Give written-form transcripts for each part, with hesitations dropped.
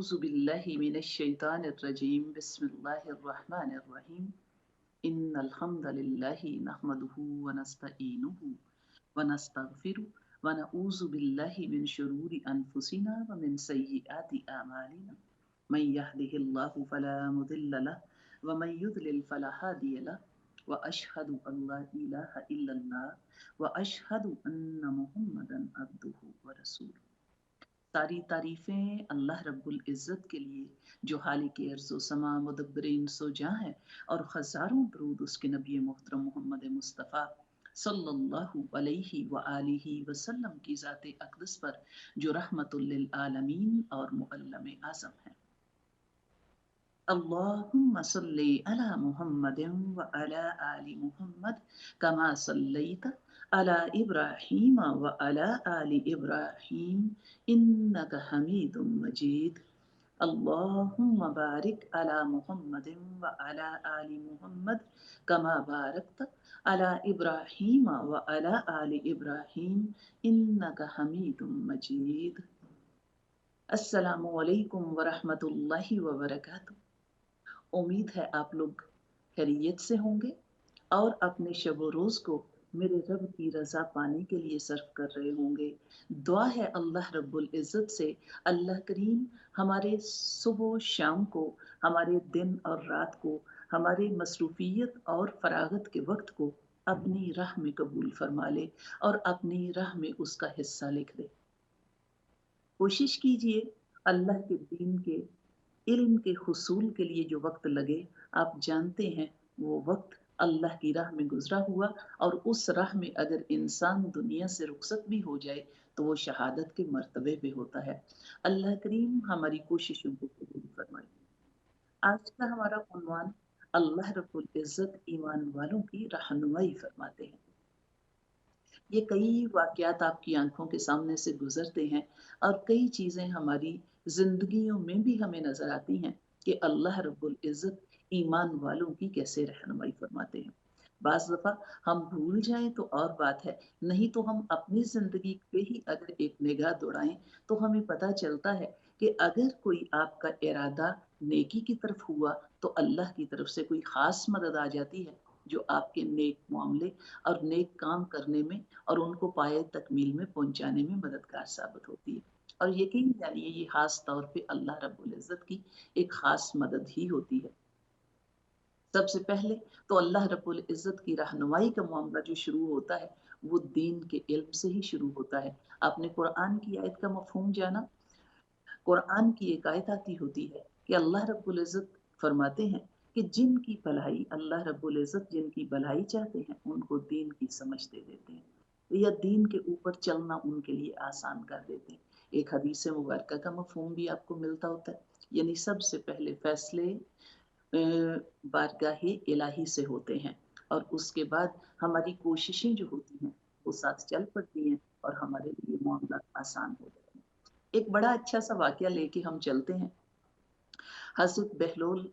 أعوذ بالله من الشيطان الرجيم بسم الله الرحمن الرحيم إن الحمد لله نحمده ونستعينه ونستغفره ونعوذ بالله من شرور أنفسنا ومن سيئات أعمالنا من يهده الله فلا مضل له ومن يضلل فلا هادي له وأشهد أن لا إله إلا الله وأشهد أن محمدا عبده ورسوله. सारी तारीफ़ें अल्लाह रब्बुल इज़्ज़त के लिए जो खालिक अर्ज़ व समा मुदब्बिर इंस व जां है, और हज़ारों दरूद उसके नबी मोहतरम मोहम्मद मुस्तफ़ा सल्लल्लाहु अलैहि व आलिहि वसल्लम की ज़ात अक़दस पर जो रहमतुल लिल आलमीन और मुअल्लम आज़म है। अल्लाहुम्मा सल्ली अला मुहम्मदिन व अला आलि मुहम्मद कमा सल्लैता अला इब्राहीम व अला आलि इब्राहीम इन्नका हमीदुम मजीद। अल्लाहुम्मा बारिक अला मुहम्मदिन व अला आलि मुहम्मद कमा बारकता अला इब्राहीम व अला आलि इब्राहीम इन्नका हमीदुम मजीद। अस्सलामु अलैकुम व रहमतुल्लाहि व बरकातुहू। उम्मीद है आप लोग खैरियत से होंगे और अपने शब व रोज़ को मेरे रब की रज़ा पाने के लिए सर्फ कर रहे होंगे। दुआ है अल्लाह रब्बुल इज़्ज़त से अल्लाह करीम हमारे सुबह शाम को, हमारे दिन और रात को, हमारे मसरूफ़ियत और फ़रागत के वक्त को अपनी राह में कबूल फरमा ले और अपनी राह में उसका हिस्सा लिख दे। कोशिश कीजिए अल्लाह के दीन के इल्म के हुसूल के लिए जो वक्त लगे, आप जानते हैं वो वक्त अल्लाह की राह में गुजरा हुआ, और उस राह में अगर इंसान दुनिया से रुखसत भी हो जाए तो वो शहादत के मर्तबे पे होता है। अल्लाह करीम हमारी कोशिशों को कबूल फरमाए। आज का हमारा उन्वान अल्लाह रब्बुल इज़्ज़त ईमान वालों की रहनुमाई फरमाते हैं। ये कई वाक़यात आपकी आंखों के सामने से गुजरते हैं और कई चीज़ें हमारी ज़िंदगियों में भी हमें नज़र आती हैं कि अल्लाह रब्बुल इज़्ज़त ईमान वालों की कैसे रहनुमाई फरमाते हैं। बाज़ दफ़ा हम भूल जाएं तो और बात है, नहीं तो हम अपनी ज़िंदगी पे ही अगर एक निगाह दौड़ाएं तो हमें पता चलता है कि अगर कोई आपका इरादा नेकी की तरफ हुआ तो अल्लाह की तरफ से कोई ख़ास मदद आ जाती है जो आपके नेक मामले और नेक काम करने में और उनको पाए तकमील में पहुंचाने में मददगार साबित होती है। और यकीन जानिए ये खास तौर पे अल्लाह रब्बुल इज़्ज़त की एक खास मदद ही होती है। सबसे पहले तो अल्लाह रब्बुल इज़्ज़त की रहनुमाई का मामला जो शुरू होता है वो दीन के इल्म से ही शुरू होता है। आपने कुरान की आयत का मफ़हूम जाना। कुरान की एक आयत आती होती है कि अल्लाह रब्बुल इज़्ज़त फरमाते हैं कि जिनकी भलाई अल्लाह रब्बुल इज़्ज़त जिनकी भलाई चाहते हैं उनको दीन की समझ दे देते हैं या दीन के ऊपर चलना उनके लिए आसान कर देते हैं। एक हदीस मुबारका का मफ़हूम भी आपको मिलता होता है, यानी सबसे पहले फैसले बारगाहे इलाही से होते हैं और उसके बाद हमारी कोशिशें जो होती हैं वो साथ चल पड़ती हैं और हमारे लिए मामला आसान हो जाता है। एक बड़ा अच्छा सा वाक़या लेके हम चलते हैं। हज़रत बहलोल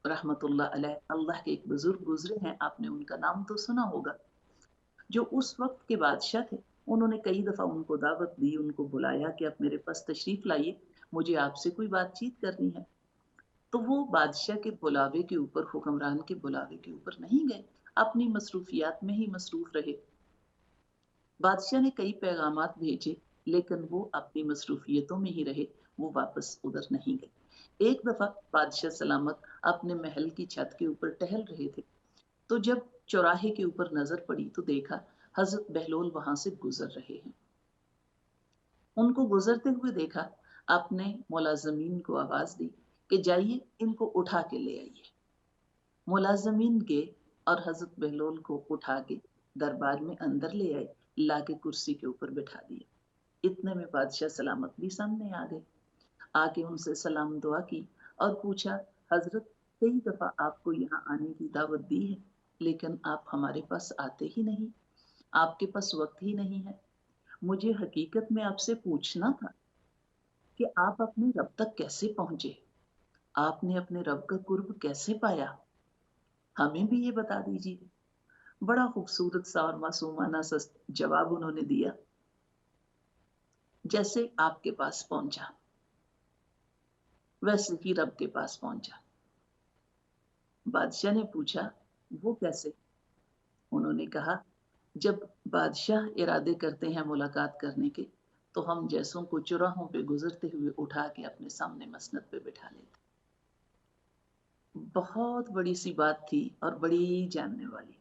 रहमतुल्लाह अलैह, अल्लाह के एक बुज़ुर्ग गुज़रे हैं, आपने उनका नाम तो सुना होगा, जो उस वक़्त के बादशाह थे। उन्होंने कई दफ़ा उनको दावत दी, उनको बुलाया कि आप मेरे पास तशरीफ़ लाइए, मुझे आपसे कोई बातचीत करनी है। तो वो बादशाह के बुलावे के ऊपर, हुक्मरान के बुलावे के ऊपर नहीं गए, अपनी मसरूफ़ियात में ही मसरूफ़ रहे। बादशाह ने कई पैगामात भेजे लेकिन वो अपनी मसरूफियतों में ही रहे, वो वापस उधर नहीं गए। एक दफा बादशाह सलामत अपने महल की छत के ऊपर टहल रहे थे, तो जब चौराहे के ऊपर नजर पड़ी तो देखा हजरत बहलोल वहां से गुजर रहे हैं। उनको गुजरते हुए देखा, अपने मुलाजमीन को आवाज दी कि जाइए इनको उठा के ले आइए। मुलाजमीन गए और हजरत बहलोल को उठा के दरबार में अंदर ले आए, लाके कुर्सी के ऊपर बिठा दिया। इतने में बादशाह सलामत भी सामने आ गए। आके उनसे सलाम दुआ की और पूछा, हजरत कई दफा आपको यहाँ आने की दावत दी है लेकिन आप हमारे पास आते ही नहीं, आपके पास वक्त ही नहीं है। मुझे हकीकत में आपसे पूछना था कि आप अपने रब तक कैसे पहुंचे, आपने अपने रब का कुर्ब कैसे पाया, हमें भी ये बता दीजिए। बड़ा खूबसूरत सा और मासूमाना सा जवाब उन्होंने दिया, जैसे आपके पास पहुंचा वैसे ही रब के पास पहुंचा। बादशाह ने पूछा, वो कैसे? उन्होंने कहा, जब बादशाह इरादे करते हैं मुलाकात करने के, तो हम जैसों को चौराहों पे गुजरते हुए उठा के अपने सामने मसनद पे बिठा लेते। बहुत बड़ी सी बात थी और बड़ी जानने वाली।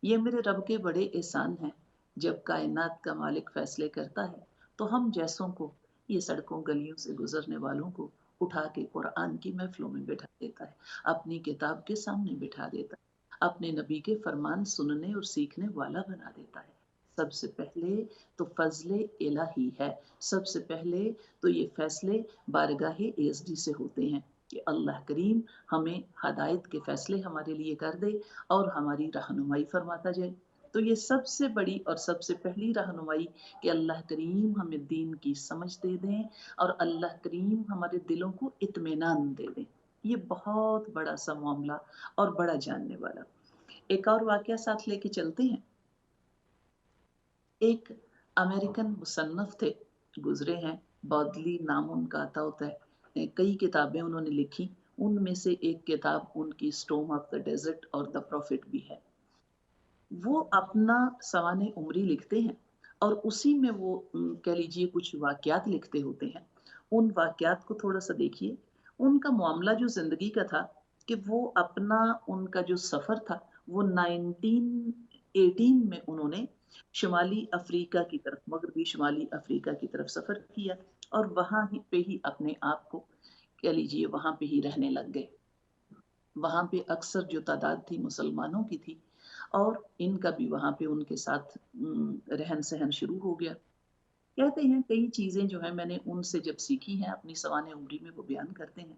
ये मेरे रब के बड़े एहसान हैं। जब कायनात का मालिक फैसले करता है, तो हम जैसों को, ये सड़कों गलियों से गुजरने वालों को उठा के कुरान की महफिलों में बिठा देता है, अपनी किताब के सामने बिठा देता है, अपने नबी के फरमान सुनने और सीखने वाला बना देता है। सबसे पहले तो फजले इलाही है। सबसे पहले तो ये फैसले बारगाहे एसडी से होते हैं कि अल्लाह करीम हमें हदायत के फैसले हमारे लिए कर दे और हमारी रहनुमाई फरमाता जाए। तो ये सबसे बड़ी और सबसे पहली रहनुमाई कि अल्लाह करीम हमें दीन की समझ दे दें और अल्लाह करीम हमारे दिलों को इत्मीनान दे दें। ये बहुत बड़ा सा मामला और बड़ा जानने वाला। एक और वाकया साथ लेके चलते हैं। एक अमेरिकन मुसन्नफ थे, गुजरे हैं, बॉदली नाम उनका आता होता है। कई किताबें उन्होंने लिखी, उनमें से एक किताब उनकी स्टोम ऑफ द डेजर्ट और द प्रॉफिट भी है। वो अपना सवाने उमरी लिखते हैं और उसी में वो कह लीजिए कुछ वाकयात लिखते होते हैं। उन वाकयात को थोड़ा सा देखिए। उनका मामला जो जिंदगी का था कि वो अपना उनका जो सफर था वो 1918 में उन्होंने शुमाली अफ्रीका की तरफ, मगरबी शुमाली अफ्रीका की तरफ सफर किया और वहां ही पे ही अपने आप को कह लीजिए वहां पे ही रहने लग गए। वहां पे अक्सर जो तादाद थी मुसलमानों की थी और इनका भी वहां पे उनके साथ रहन सहन शुरू हो गया। कहते हैं कई चीजें जो है मैंने उनसे जब सीखी हैं अपनी सवाने उम्री में वो बयान करते हैं।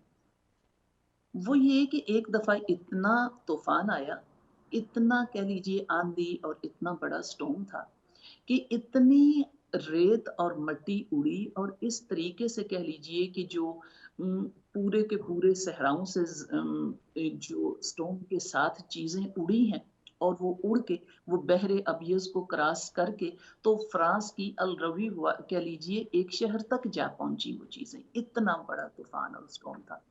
वो ये कि एक दफा इतना तूफान आया, इतना कह लीजिए आंधी और इतना बड़ा स्टॉर्म था कि इतनी रेत और मट्टी उड़ी और इस तरीके से कह लीजिए कि जो पूरे के पूरे सहराओं से जो स्टॉर्म के साथ चीजें उड़ी हैं और वो उड़ के वो बहरे अबियज को क्रॉस करके तो फ्रांस की अल रवी कह लीजिए एक शहर तक जा पहुंची वो चीजें। इतना बड़ा तूफान और स्टॉर्म था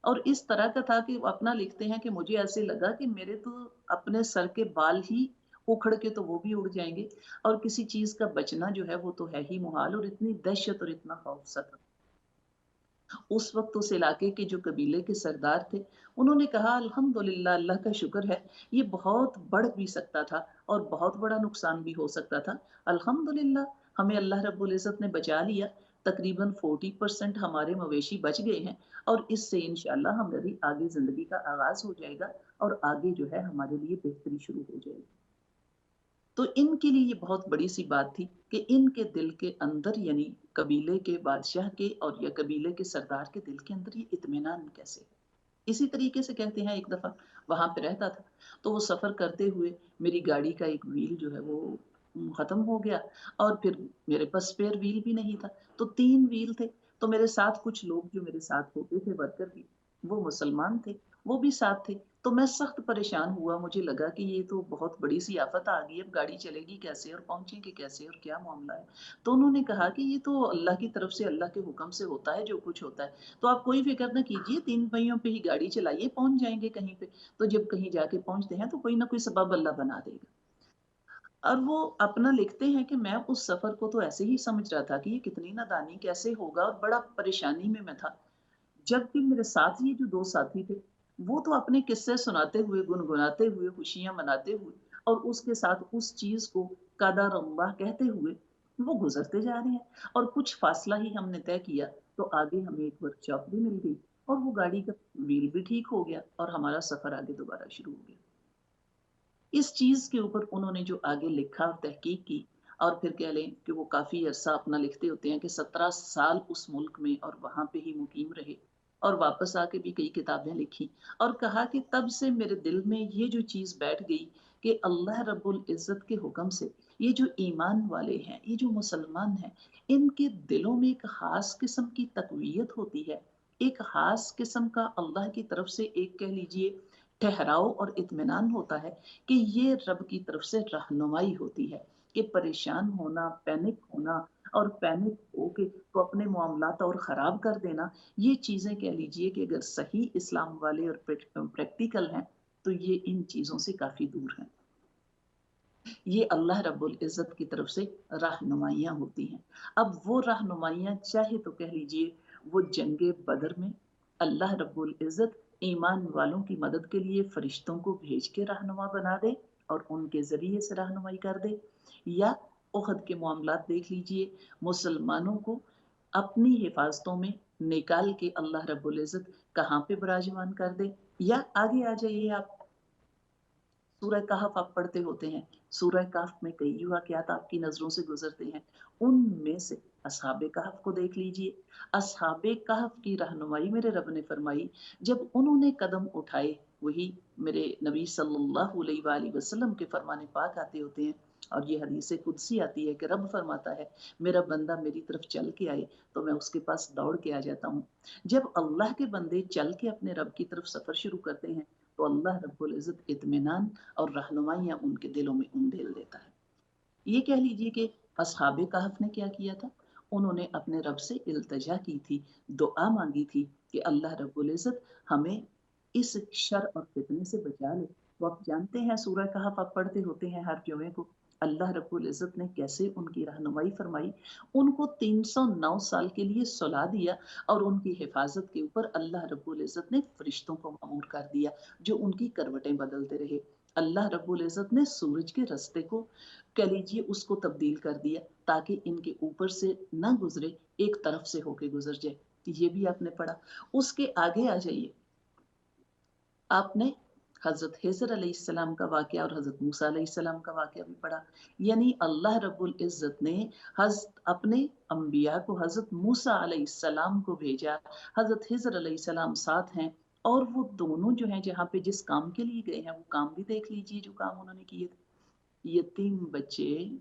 और इस तरह का था कि वो अपना लिखते हैं कि मुझे ऐसे लगा कि मेरे तो अपने सर के बाल ही उखड़ के तो वो भी उड़ जाएंगे और किसी चीज का बचना जो है वो तो है ही मुहाल। और इतनी दहशत और इतना खौफ सा था। उस वक्त उस इलाके के जो कबीले के सरदार थे उन्होंने कहा अल्हम्दुलिल्लाह, अल्लाह का शुक्र है, ये बहुत बढ़ भी सकता था और बहुत बड़ा नुकसान भी हो सकता था। अल्हम्दुलिल्लाह, हमें अल्लाह रब्बुल इज़्ज़त ने बचा लिया। तकरीबन 40% हमारे मवेशी बच गए हैं और इससे इंशाल्लाह हमारी आगे ज़िंदगी का आगाज़ हो जाएगा और आगे जो है हमारे लिए बेहतरी शुरू हो जाएगी। तो इनके लिए ये बहुत बड़ी सी बात थी कि इनके दिल के अंदर यानी कबीले के बादशाह के और या कबीले के सरदार के दिल के अंदर ये इत्मीनान कैसे है। इसी तरीके से कहते हैं एक दफा वहां पे रहता था तो वो सफर करते हुए मेरी गाड़ी का एक व्हील जो है वो खत्म हो गया और फिर मेरे पास स्पेयर व्हील भी नहीं था। तो 3 व्हील थे। तो मेरे साथ कुछ लोग जो मेरे साथ होते थे वर्कर भी, वो मुसलमान थे, वो भी साथ थे। तो मैं सख्त परेशान हुआ, मुझे लगा कि ये तो बहुत बड़ी सी आफत आ गई, अब गाड़ी चलेगी कैसे और पहुंचेंगे कैसे और क्या मामला है। तो उन्होंने कहा कि ये तो अल्लाह की तरफ से, अल्लाह के हुक्म से होता है जो कुछ होता है। तो आप कोई फिक्र ना कीजिए, 3 पहियों पे ही गाड़ी चलाइए, पहुंच जाएंगे कहीं पे। तो जब कहीं जाके पहुंचते हैं तो कोई ना कोई सबब अल्लाह बना देगा। और वो अपना लिखते हैं कि मैं उस सफर को तो ऐसे ही समझ रहा था कि ये कितनी नादानी कैसे होगा और बड़ा परेशानी में मैं था। जबकि मेरे साथ ये जो 2 साथी थे, वो तो अपने किस्से सुनाते हुए, गुनगुनाते हुए, खुशियाँ मनाते हुए और उसके साथ उस चीज़ को कदर अल्लाह कहते हुए वो गुज़रते जा रहे हैं। और कुछ फ़ासला ही हमने तय किया, तो आगे हमें एक वर्कशॉप भी मिल गई और वो गाड़ी का व्हील भी ठीक हो गया और हमारा सफ़र आगे दोबारा शुरू हो गया। इस चीज़ के ऊपर उन्होंने जो आगे लिखा और तहकीक की और फिर कह लें कि वो काफ़ी अरसा अपना लिखते होते हैं कि 17 साल उस मुल्क में और वहाँ पे ही मुकीम रहे और वापस आके भी कई किताबें लिखी और कहा कि तब से मेरे दिल में ये जो चीज़ बैठ गई कि अल्लाह रब्बुल इज़्ज़त के हुक्म से ये जो ईमान वाले हैं, ये जो मुसलमान हैं, इनके दिलों में एक ख़ास किस्म की तक़वियत होती है। एक ख़ास किस्म का अल्लाह की तरफ से एक कह लीजिए ठहराव और इत्मीनान होता है कि ये रब की तरफ से रहनुमाई होती है कि परेशान होना, पैनिक होना, और पैनिक होके तो अपने मामलात और ख़राब कर देना, ये चीज़ें कह लीजिए कि अगर सही इस्लाम वाले और प्रैक्टिकल हैं, तो ये इन चीज़ों से काफ़ी दूर हैं। ये अल्लाह रब्बुल इज़्ज़त की तरफ से रहनुमाइयाँ होती हैं। अब वो रहनुमाइयाँ चाहे तो कह लीजिए वो जंगे बदर में अल्लाह रब्बुल इज़्ज़त ईमान वालों की मदद के लिए फ़रिश्तों को भेज के रहनुमा बना दे और उनके ज़रिए से रहनुमाई कर दे, या उहद के मामलात देख लीजिए, मुसलमानों को अपनी हिफाज़तों में निकाल के अल्लाह रब्बुल इज़्ज़त कहाँ पे विराजमान कर दे, या आगे आ जाइए आप, सूरह कहफ आप पढ़ते होते हैं, सूरह कहफ में कई वाक़यात आपकी नज़रों से गुज़रते हैं, उनमें से अस्हाबे कहफ को देख लीजिए। अस्हाबे कहफ की रहनुमाई मेरे रब ने फरमाई, जब उन्होंने कदम उठाए, वही मेरे नबी सल्लल्लाहु अलैहि वसल्लम के फरमाने पाक आते होते हैं, और ये हदीस कुदसी आती है कि रब फरमाता है, मेरा बंदा मेरी तरफ चल के आए तो मैं उसके पास दौड़ के आ जाता हूँ। जब अल्लाह के बंदे चल के अपने रब की तरफ सफ़र शुरू करते हैं, तो अल्लाह रब्बुल इज़्ज़त इत्मीनान और रहनुमाइयाँ उनके दिलों में उंडेल देता है। ये कह लीजिए कि अस्हाबे कहफ ने क्या किया था? उन्होंने अपने रब से इल्तिजा की थी, दुआ माँगी थी कि अल्लाह रब्बुल इज़्ज़त हमें इस शर और फितने से बचा ले। तो आप जानते हैं सूरह कहफ आप पढ़ते होते हैं हर जुमे को, अल्लाह रब्बुल इज़्ज़त ने कैसे उनकी रहनुमाई फरमाई। उनको 309 साल के लिए सुला दिया और उनकी हिफाज़त के ऊपर अल्लाह रब्बुल इज़्ज़त ने फ़रिश्तों को मामूर कर दिया, जो उनकी करवटें बदलते रहे। अल्लाह रब्बुल इज़्ज़त ने सूरज के रास्ते को कह लीजिए उसको तब्दील कर दिया, ताकि इनके ऊपर से ना गुजरे, एक तरफ से होके गुजर जाए। ये भी आपने पढ़ा। उसके आगे आ जाइए, आपने हज़रत हिज़्र अलैहिस्सलाम का वाक़या और हज़रत मूसा अलैहिस्सलाम का वाक़या भी पढ़ा। यानी अल्लाह रब्बुल इज़्ज़त ने अपने अंबिया को हज़रत मूसा अलैहिस्सलाम को भेजा, हज़रत हिज़्र अलैहिस्सलाम साथ हैं, और वो दोनों जो हैं जहाँ पे जिस काम के लिए गए हैं, वो काम भी देख लीजिए जो काम उन्होंने किए थे। यतीम बच्चे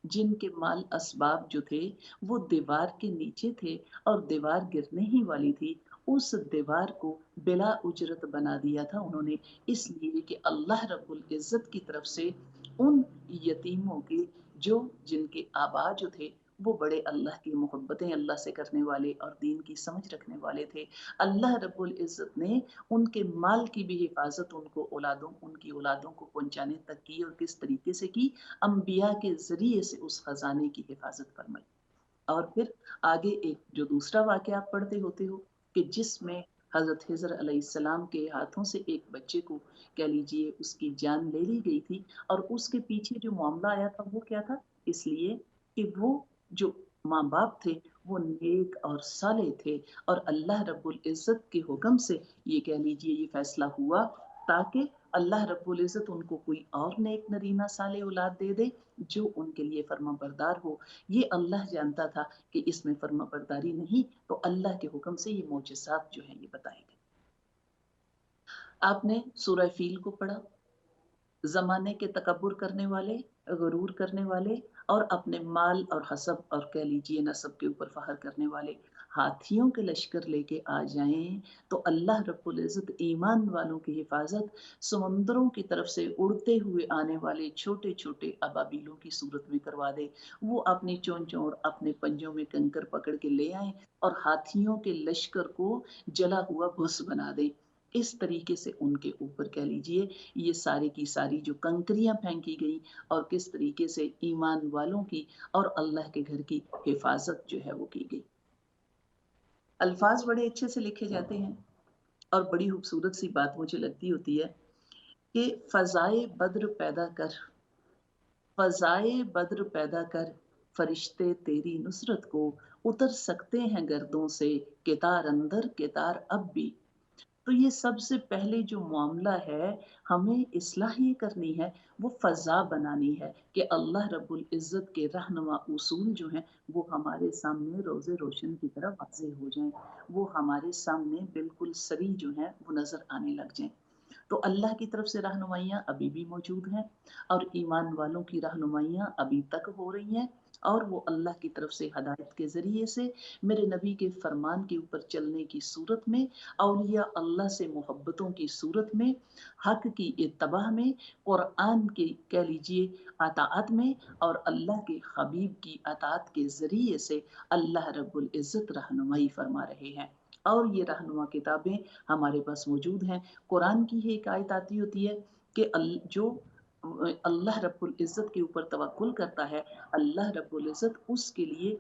जिनके माल असबाब जो थे वो दीवार के नीचे थे और दीवार गिरने ही वाली थी, उस दीवार को बिला उजरत बना दिया था उन्होंने, इसलिए कि अल्लाह रब्बुल इज़्ज़त की तरफ से उन यतीमों के जो जिनके आबा जो थे वो बड़े अल्लाह की मोहब्बतें अल्लाह से करने वाले और दीन की समझ रखने वाले थे। अल्लाह रब्बुल इज़्ज़त ने उनके माल की भी हिफाजत उनकी औलादों को पहुँचाने तक की, और किस तरीके से की, अंबिया के ज़रिए से उस ख़ज़ाने की हिफाज़त फरमाई। और फिर आगे एक जो दूसरा वाक़या आप पढ़ते होते हो कि जिसमें हज़रत हिज़्र अलैहिस्सलाम के हाथों से एक बच्चे को कह लीजिए उसकी जान ले ली गई थी, और उसके पीछे जो मामला आया था वो क्या था? इसलिए कि वो जो माँ-बाप थे वो नेक और सालेह थे, और अल्लाह रब्बुल इज़्ज़त के हुक्म से ये कह लीजिए ये फ़ैसला हुआ, ताकि अल्लाह रब्बुल इज़्ज़त उनको कोई और नेक नरीना सालेह औलाद दे दे जो उनके लिए फर्माबरदार हो। ये अल्लाह जानता था कि इसमें फर्माबरदारी नहीं, तो अल्लाह के हुक्म से ये मोजज़ात जो हैं ये बताए गए। आपने सूरह फ़ील को पढ़ा, ज़माने के तकब्बुर करने वाले, गुरूर करने वाले और अपने माल और हसब और कह लीजिए नसब के ऊपर फ़ख्र करने वाले हाथियों के लश्कर लेके आ जाएँ, तो अल्लाह रब्बुल इज़्ज़त ईमान वालों की हिफ़ाज़त समुंदरों की तरफ से उड़ते हुए आने वाले छोटे-छोटे अबाबीलों की सूरत में करवा दे। वो अपनी चोंचों और अपने पंजों में कंकर पकड़ के ले आएँ और हाथियों के लश्कर को जला हुआ भुस बना दें। इस तरीके से उनके ऊपर कह लीजिए ये सारी की सारी जो कंकरियाँ फेंकी गई, और किस तरीके से ईमान वालों की और अल्लाह के घर की हिफाज़त जो है वो की गई। अल्फाज़ बड़े अच्छे से लिखे जाते हैं, और बड़ी खूबसूरत सी बात मुझे लगती होती है कि फ़ज़ाए बद्र पैदा कर, फ़ज़ाए बद्र पैदा कर, फ़रिश्ते तेरी नुसरत को उतर सकते हैं गर्दों से, केतार अंदर केतार अब भी। तो ये सबसे पहले जो मामला है, हमें इस्लाह ये करनी है, वो फ़ज़ा बनानी है कि अल्लाह रब्बुल इज़्ज़त के रहनुमा उसूल जो हैं, वो हमारे सामने रोज़े रोशन की तरह वाज़ेह हो जाएँ। वो हमारे सामने बिल्कुल सरी जो हैं, वो नज़र आने लग जाएँ। तो अल्लाह की तरफ से रहनुमाइयाँ अभी भी मौजूद हैं, और ईमान वालों की रहनुमाइयाँ अभी तक हो रही हैं, اور وہ اللہ کی طرف سے ہدایت کے ذریعے سے میرے نبی کے فرمان کے اوپر چلنے کی صورت میں، اولیاء اللہ سے محبتوں کی صورت میں، حق کی اتباع میں، قرآن کی کہہ لیجئے اطاعت میں، اور اللہ کے حبیب کی اطاعت کے ذریعے سے اللہ رب العزت رہنمائی فرما رہے ہیں۔ اور یہ رہنما کتابیں ہمارے پاس موجود ہیں۔ قرآن کی ہی ایک آیت آتی ہوتی ہے کہ جو اللہ رب العزت کے اوپر توکل کرتا ہے، اللہ رب العزت اس کے لیے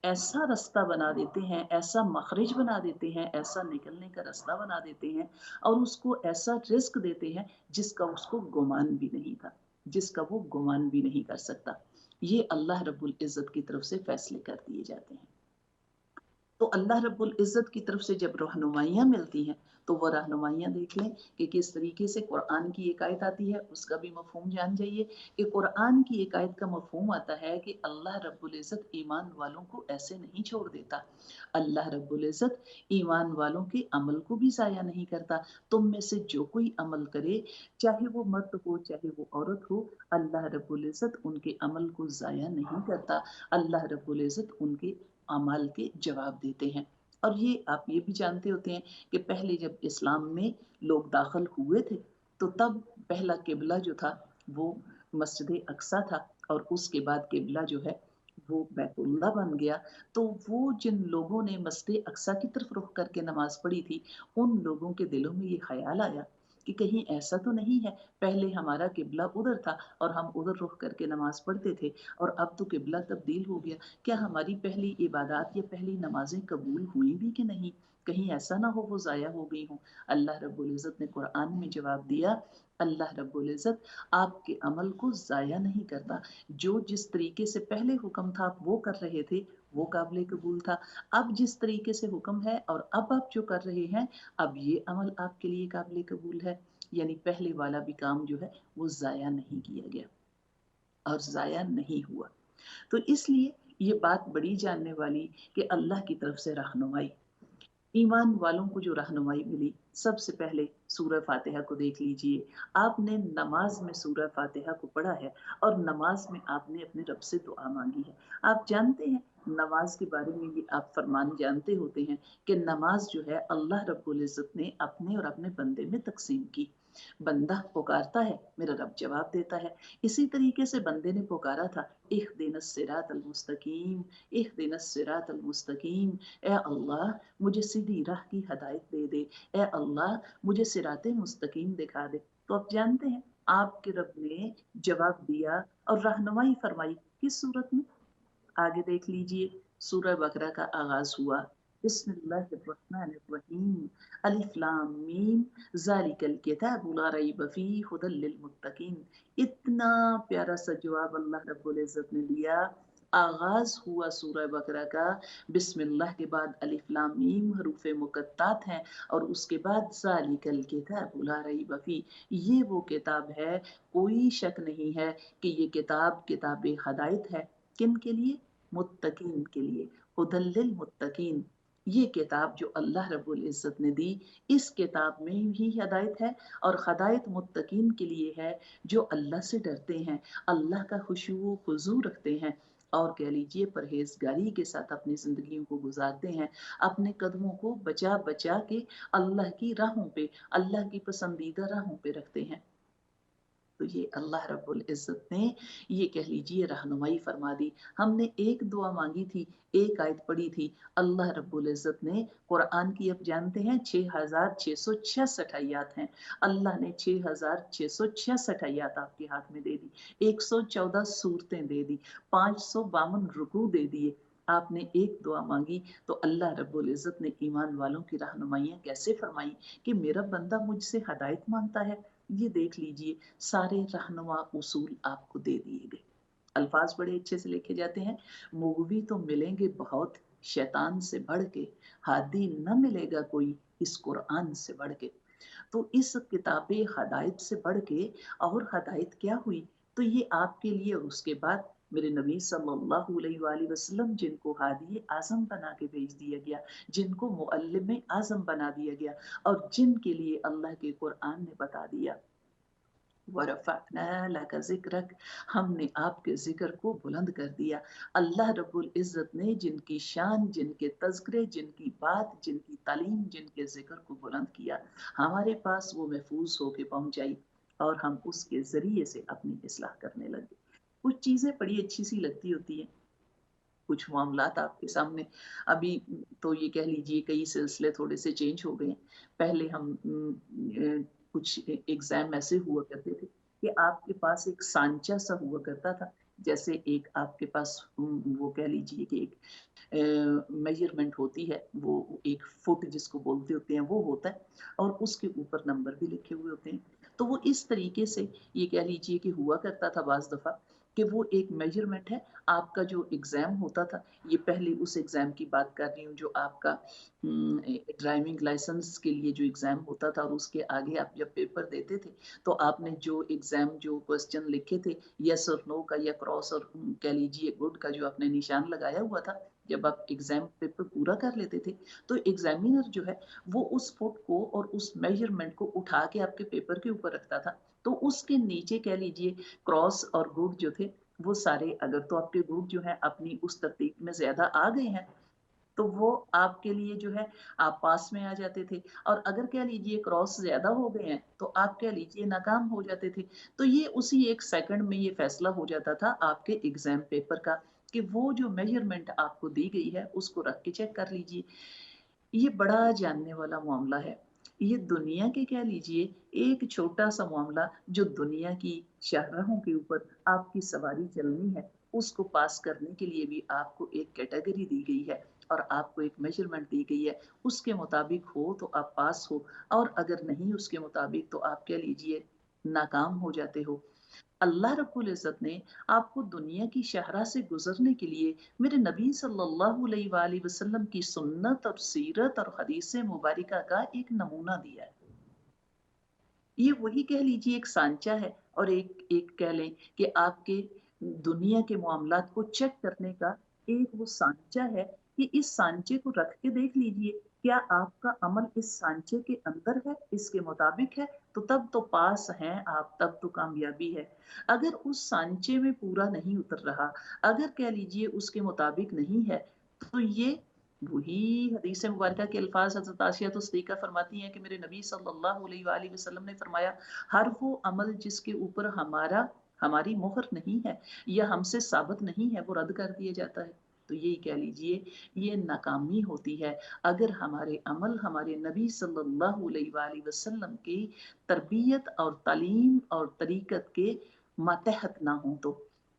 ایسا رستہ بنا دیتے ہیں، ایسا مخرج بنا دیتے ہیں، ایسا نکلنے کا راستہ بنا دیتے ہیں، اور اس کو ایسا رزق دیتے ہیں جس کا اس کو گمان بھی نہیں تھا، جس کا وہ گمان بھی نہیں کر سکتا۔ یہ اللہ رب العزت کی طرف سے فیصلے کر دیے جاتے ہیں۔ تو اللہ رب العزت کی طرف سے جب رہنمائیاں ملتی ہیں تو وہ رہنمائیاں دیکھ لیں کہ کس طریقے سے قرآن کی ایک آیت آتی ہے، اس کا بھی مفہوم جان جائیے کہ قرآن کی ایک آیت کا مفہوم آتا ہے کہ اللہ رب العزت ایمان والوں کو ایسے نہیں چھوڑ دیتا، اللہ رب العزت ایمان والوں کے عمل کو بھی ضائع نہیں کرتا۔ تم میں سے جو کوئی عمل کرے، چاہے وہ مرد ہو چاہے وہ عورت ہو، اللہ رب العزت ان کے عمل کو ضائع نہیں کرتا، اللہ رب العزت ان کے اعمال کے جواب دیتے ہیں۔ اور یہ آپ یہ بھی جانتے ہوتے ہیں کہ پہلے جب اسلام میں لوگ داخل ہوئے تھے تو تب پہلا قبلہ جو تھا وہ مسجد اقصی تھا، اور اس کے بعد قبلہ جو ہے وہ بیت اللہ بن گیا۔ تو وہ جن لوگوں نے مسجد اقصی کی طرف رخ کر کے نماز پڑھی تھی، ان لوگوں کے دلوں میں یہ خیال آیا کہ کہیں ایسا تو نہیں ہے پہلے ہمارا قبلہ ادھر تھا اور ہم ادھر رخ کر کے نماز پڑھتے تھے، اور اب تو قبلہ تبدیل ہو گیا، کیا ہماری پہلی عبادات یا پہلی نمازیں قبول ہوئی بھی کہ نہیں؟ کہیں ایسا نہ ہو وہ ضائع ہو گئی ہوں۔ اللہ رب العزت نے قرآن میں جواب دیا، اللہ رب العزت آپ کے عمل کو ضائع نہیں کرتا، جو جس طریقے سے پہلے حکم تھا آپ وہ کر رہے تھے وہ قابل قبول تھا، اب جس طریقے سے حکم ہے اور اب آپ جو کر رہے ہیں اب یہ عمل آپ کے لیے قابل قبول ہے، یعنی پہلے والا بھی کام جو ہے وہ ضائع نہیں کیا گیا اور ضائع نہیں ہوا۔ تو اس لیے یہ بات بڑی جاننے والی کہ اللہ کی طرف سے رہنمائی، ایمان والوں کو جو رہنمائی ملی، سب سے پہلے سورہ فاتحہ کو دیکھ لیجئے۔ آپ نے نماز میں سورہ فاتحہ کو پڑھا ہے اور نماز میں آپ نے اپنے رب سے دعا مانگی ہے۔ آپ جانتے ہیں نماز کے بارے میں یہ آپ فرمان جانتے ہوتے ہیں کہ نماز جو ہے اللہ رب العزت نے اپنے اور اپنے بندے میں تقسیم کی۔ بندہ پکارتا ہے، میرا رب جواب دیتا ہے۔ اسی طریقے سے بندے نے پکارا تھا، اہدنا الصراط المستقیم، اہدنا الصراط المستقیم، اے اللہ مجھے سیدھی راہ کی ہدایت دے دے، اے اللہ مجھے صراط مستقیم دکھا دے۔ تو آپ جانتے ہیں آپ کے رب نے جواب دیا اور رہنمائی فرمائی کس صورت میں؟ آگے دیکھ لیجئے، سورہ بقرہ کا آغاز ہوا، بسم اللہ الرحمن الرحیم، الف لام میم، ذالک الکتاب لا ریب فیہ ھدی للمتقین۔ اتنا پیارا سا جواب اللہ رب العزت نے دیا۔ آغاز ہوا سورہ بقرہ کا، بسم اللہ کے بعد الف لام میم حروف مقطعات ہیں، اور اس کے بعد ذالک الکتاب لا ریب فیہ، یہ وہ کتاب ہے کوئی شک نہیں ہے کہ یہ کتاب کتاب ہدایت ہے۔ کن کے لیے؟ متقین کے لیے، ھدی للمتقین۔ یہ کتاب جو اللہ رب العزت نے دی، اس کتاب میں بھی ہدایت ہے، اور ہدایت متقین کے لیے ہے جو اللہ سے ڈرتے ہیں، اللہ کا خشوع و خضوع رکھتے ہیں، اور کہہ لیجئے پرہیزگاری کے ساتھ اپنی زندگیوں کو گزارتے ہیں، اپنے قدموں کو بچا بچا کے اللہ کی راہوں پہ، اللہ کی پسندیدہ راہوں پہ رکھتے ہیں۔ تو یہ اللہ رب العزت نے یہ کہہ لیجئے رہنمائی فرما دی۔ ہم نے ایک دعا مانگی تھی، ایک آیت پڑھی تھی، اللہ رب العزت نے قرآن کی اب جانتے ہیں 6666 آیات ہیں، اللہ نے 6666 آیات آپ کے ہاتھ میں دے دی، 114 سورتیں دے دی، 552 رکوع دے دیے۔ آپ نے ایک دعا مانگی تو اللہ رب العزت نے ایمان والوں کی رہنمائیاں کیسے فرمائی کہ میرا بندہ مجھ سے ہدایت مانگتا ہے۔ یہ دیکھ لیجئے سارے رہنما اصول آپ کو دے دیے گئے، الفاظ بڑے اچھے سے لکھے جاتے ہیں، مغوی تو ملیں گے بہت شیطان سے بڑھ کے، ہادی نہ ملے گا کوئی اس قرآن سے بڑھ کے۔ تو اس کتاب ہدایت سے بڑھ کے اور ہدایت کیا ہوئی؟ تو یہ آپ کے لیے، اور اس کے بعد میرے نبی صلی اللہ علیہ وآلہ وسلم جن کو ہادی اعظم بنا کے بھیج دیا گیا، جن کو معلم اعظم بنا دیا گیا، اور جن کے لیے اللہ کے قرآن نے بتا دیا वरफ़अना लका ज़िक्रक, हमने आपके ज़िक्र को बुलंद कर दिया। अल्लाह रब्बुल इज़्ज़त ने जिनकी शान, जिनके तज़किरे, जिनकी बात, जिनकी तालीम, जिनके ज़िक्र को बुलंद किया, हमारे पास वो महफ़ूज़ होके पहुँच आई और हम उसके ज़रिए से अपनी इस्लाह करने लगे। कुछ चीज़ें बड़ी अच्छी-सी लगती होती हैं, कुछ मामलात आपके सामने अभी तो ये कह लीजिए कई सिलसिले थोड़े से चेंज हो गए हैं। पहले हम कुछ एग्ज़ाम ऐसे हुआ करते थे कि आपके पास एक सांचा सा हुआ करता था। जैसे एक आपके पास वो कह लीजिए कि एक मेज़रमेंट होती है, वो 1 फुट जिसको बोलते होते हैं वो होता है और उसके ऊपर नंबर भी लिखे हुए होते हैं। तो वो इस तरीके से ये कह लीजिए कि हुआ करता था बाज़ दफ़ा कि वो एक मेज़रमेंट है, आपका जो एग्ज़ाम होता था, ये पहले उस एग्ज़ाम की बात कर रही हूँ जो आपका ड्राइविंग लाइसेंस के लिए जो एग्ज़ाम होता था और उसके आगे आप जब पेपर देते थे, तो आपने जो एग्ज़ाम जो क्वेश्चन लिखे थे, येस और नो का या क्रॉस और कह लीजिए गुड का जो आपने निशान लगाया हुआ था, जब आप एग्ज़ाम पेपर पूरा कर लेते थे, तो एग्ज़ामिनर जो है, वो उस फुट को और उस मेज़रमेंट को उठा के आपके पेपर के ऊपर रखता था। तो उसके नीचे कह लीजिए क्रॉस और गुड जो थे, वो सारे अगर तो आपके गुड जो हैं अपनी उस तरतीब में ज़्यादा आ गए हैं, तो वो आपके लिए जो है आप पास में आ जाते थे और अगर कह लीजिए क्रॉस ज़्यादा हो गए हैं, तो आप कह लीजिए नाकाम हो जाते थे। तो ये उसी 1 सेकंड में ये फैसला हो जाता था आपके एग्ज़ाम पेपर का कि वो जो मेज़रमेंट आपको दी गई है, उसको रख के चेक कर लीजिए। ये बड़ा जानने वाला मामला है। ये दुनिया के कह लीजिए एक छोटा-सा मामला जो दुनिया की शाहराहों के ऊपर आपकी सवारी चलनी है, उसको पास करने के लिए भी आपको एक कैटेगरी दी गई है और आपको एक मेज़रमेंट दी गई है। उसके मुताबिक हो तो आप पास हो और अगर नहीं उसके मुताबिक तो आप कह लीजिए नाकाम हो जाते हो। अल्लाह रब्बुल इज़्ज़त ने आपको दुनिया की शाहराह से गुज़रने के लिए मेरे नबी सल्लल्लाहु अलैहि वसल्लम की सुन्नत और सीरत और हदीस मुबारिका का एक नमूना दिया है। ये वही कह लीजिए एक सांचा है और एक एक कह लें कि आपके दुनिया के मामलात को चेक करने का एक वो सांचा है कि इस सांचे को रख के देख लीजिए, क्या आपका अमल इस सांचे के अंदर है, इसके मुताबिक है, तो तब तो पास हैं आप, तब तो कामयाबी है। अगर उस सांचे में पूरा नहीं उतर रहा, अगर कह लीजिए उसके मुताबिक नहीं है, तो ये वही हदीस मुबारका के अल्फाज़ हज़रत आसिया तो सिद्दीक़ा फरमाती हैं कि मेरे नबी सल्लल्लाहु अलैहि वसल्लम ने फरमाया, हर वो अमल जिसके ऊपर हमारी मोहर नहीं है या हमसे साबित नहीं है, वो रद्द कर दिया जाता है। तो यही कह लीजिए, ये नाकामी होती है, अगर हमारे अमल हमारे नबी सल्लल्लाहु अलैहि वसल्लम की तरबियत और तालीम और तरीक़त के मातहत ना हों तो।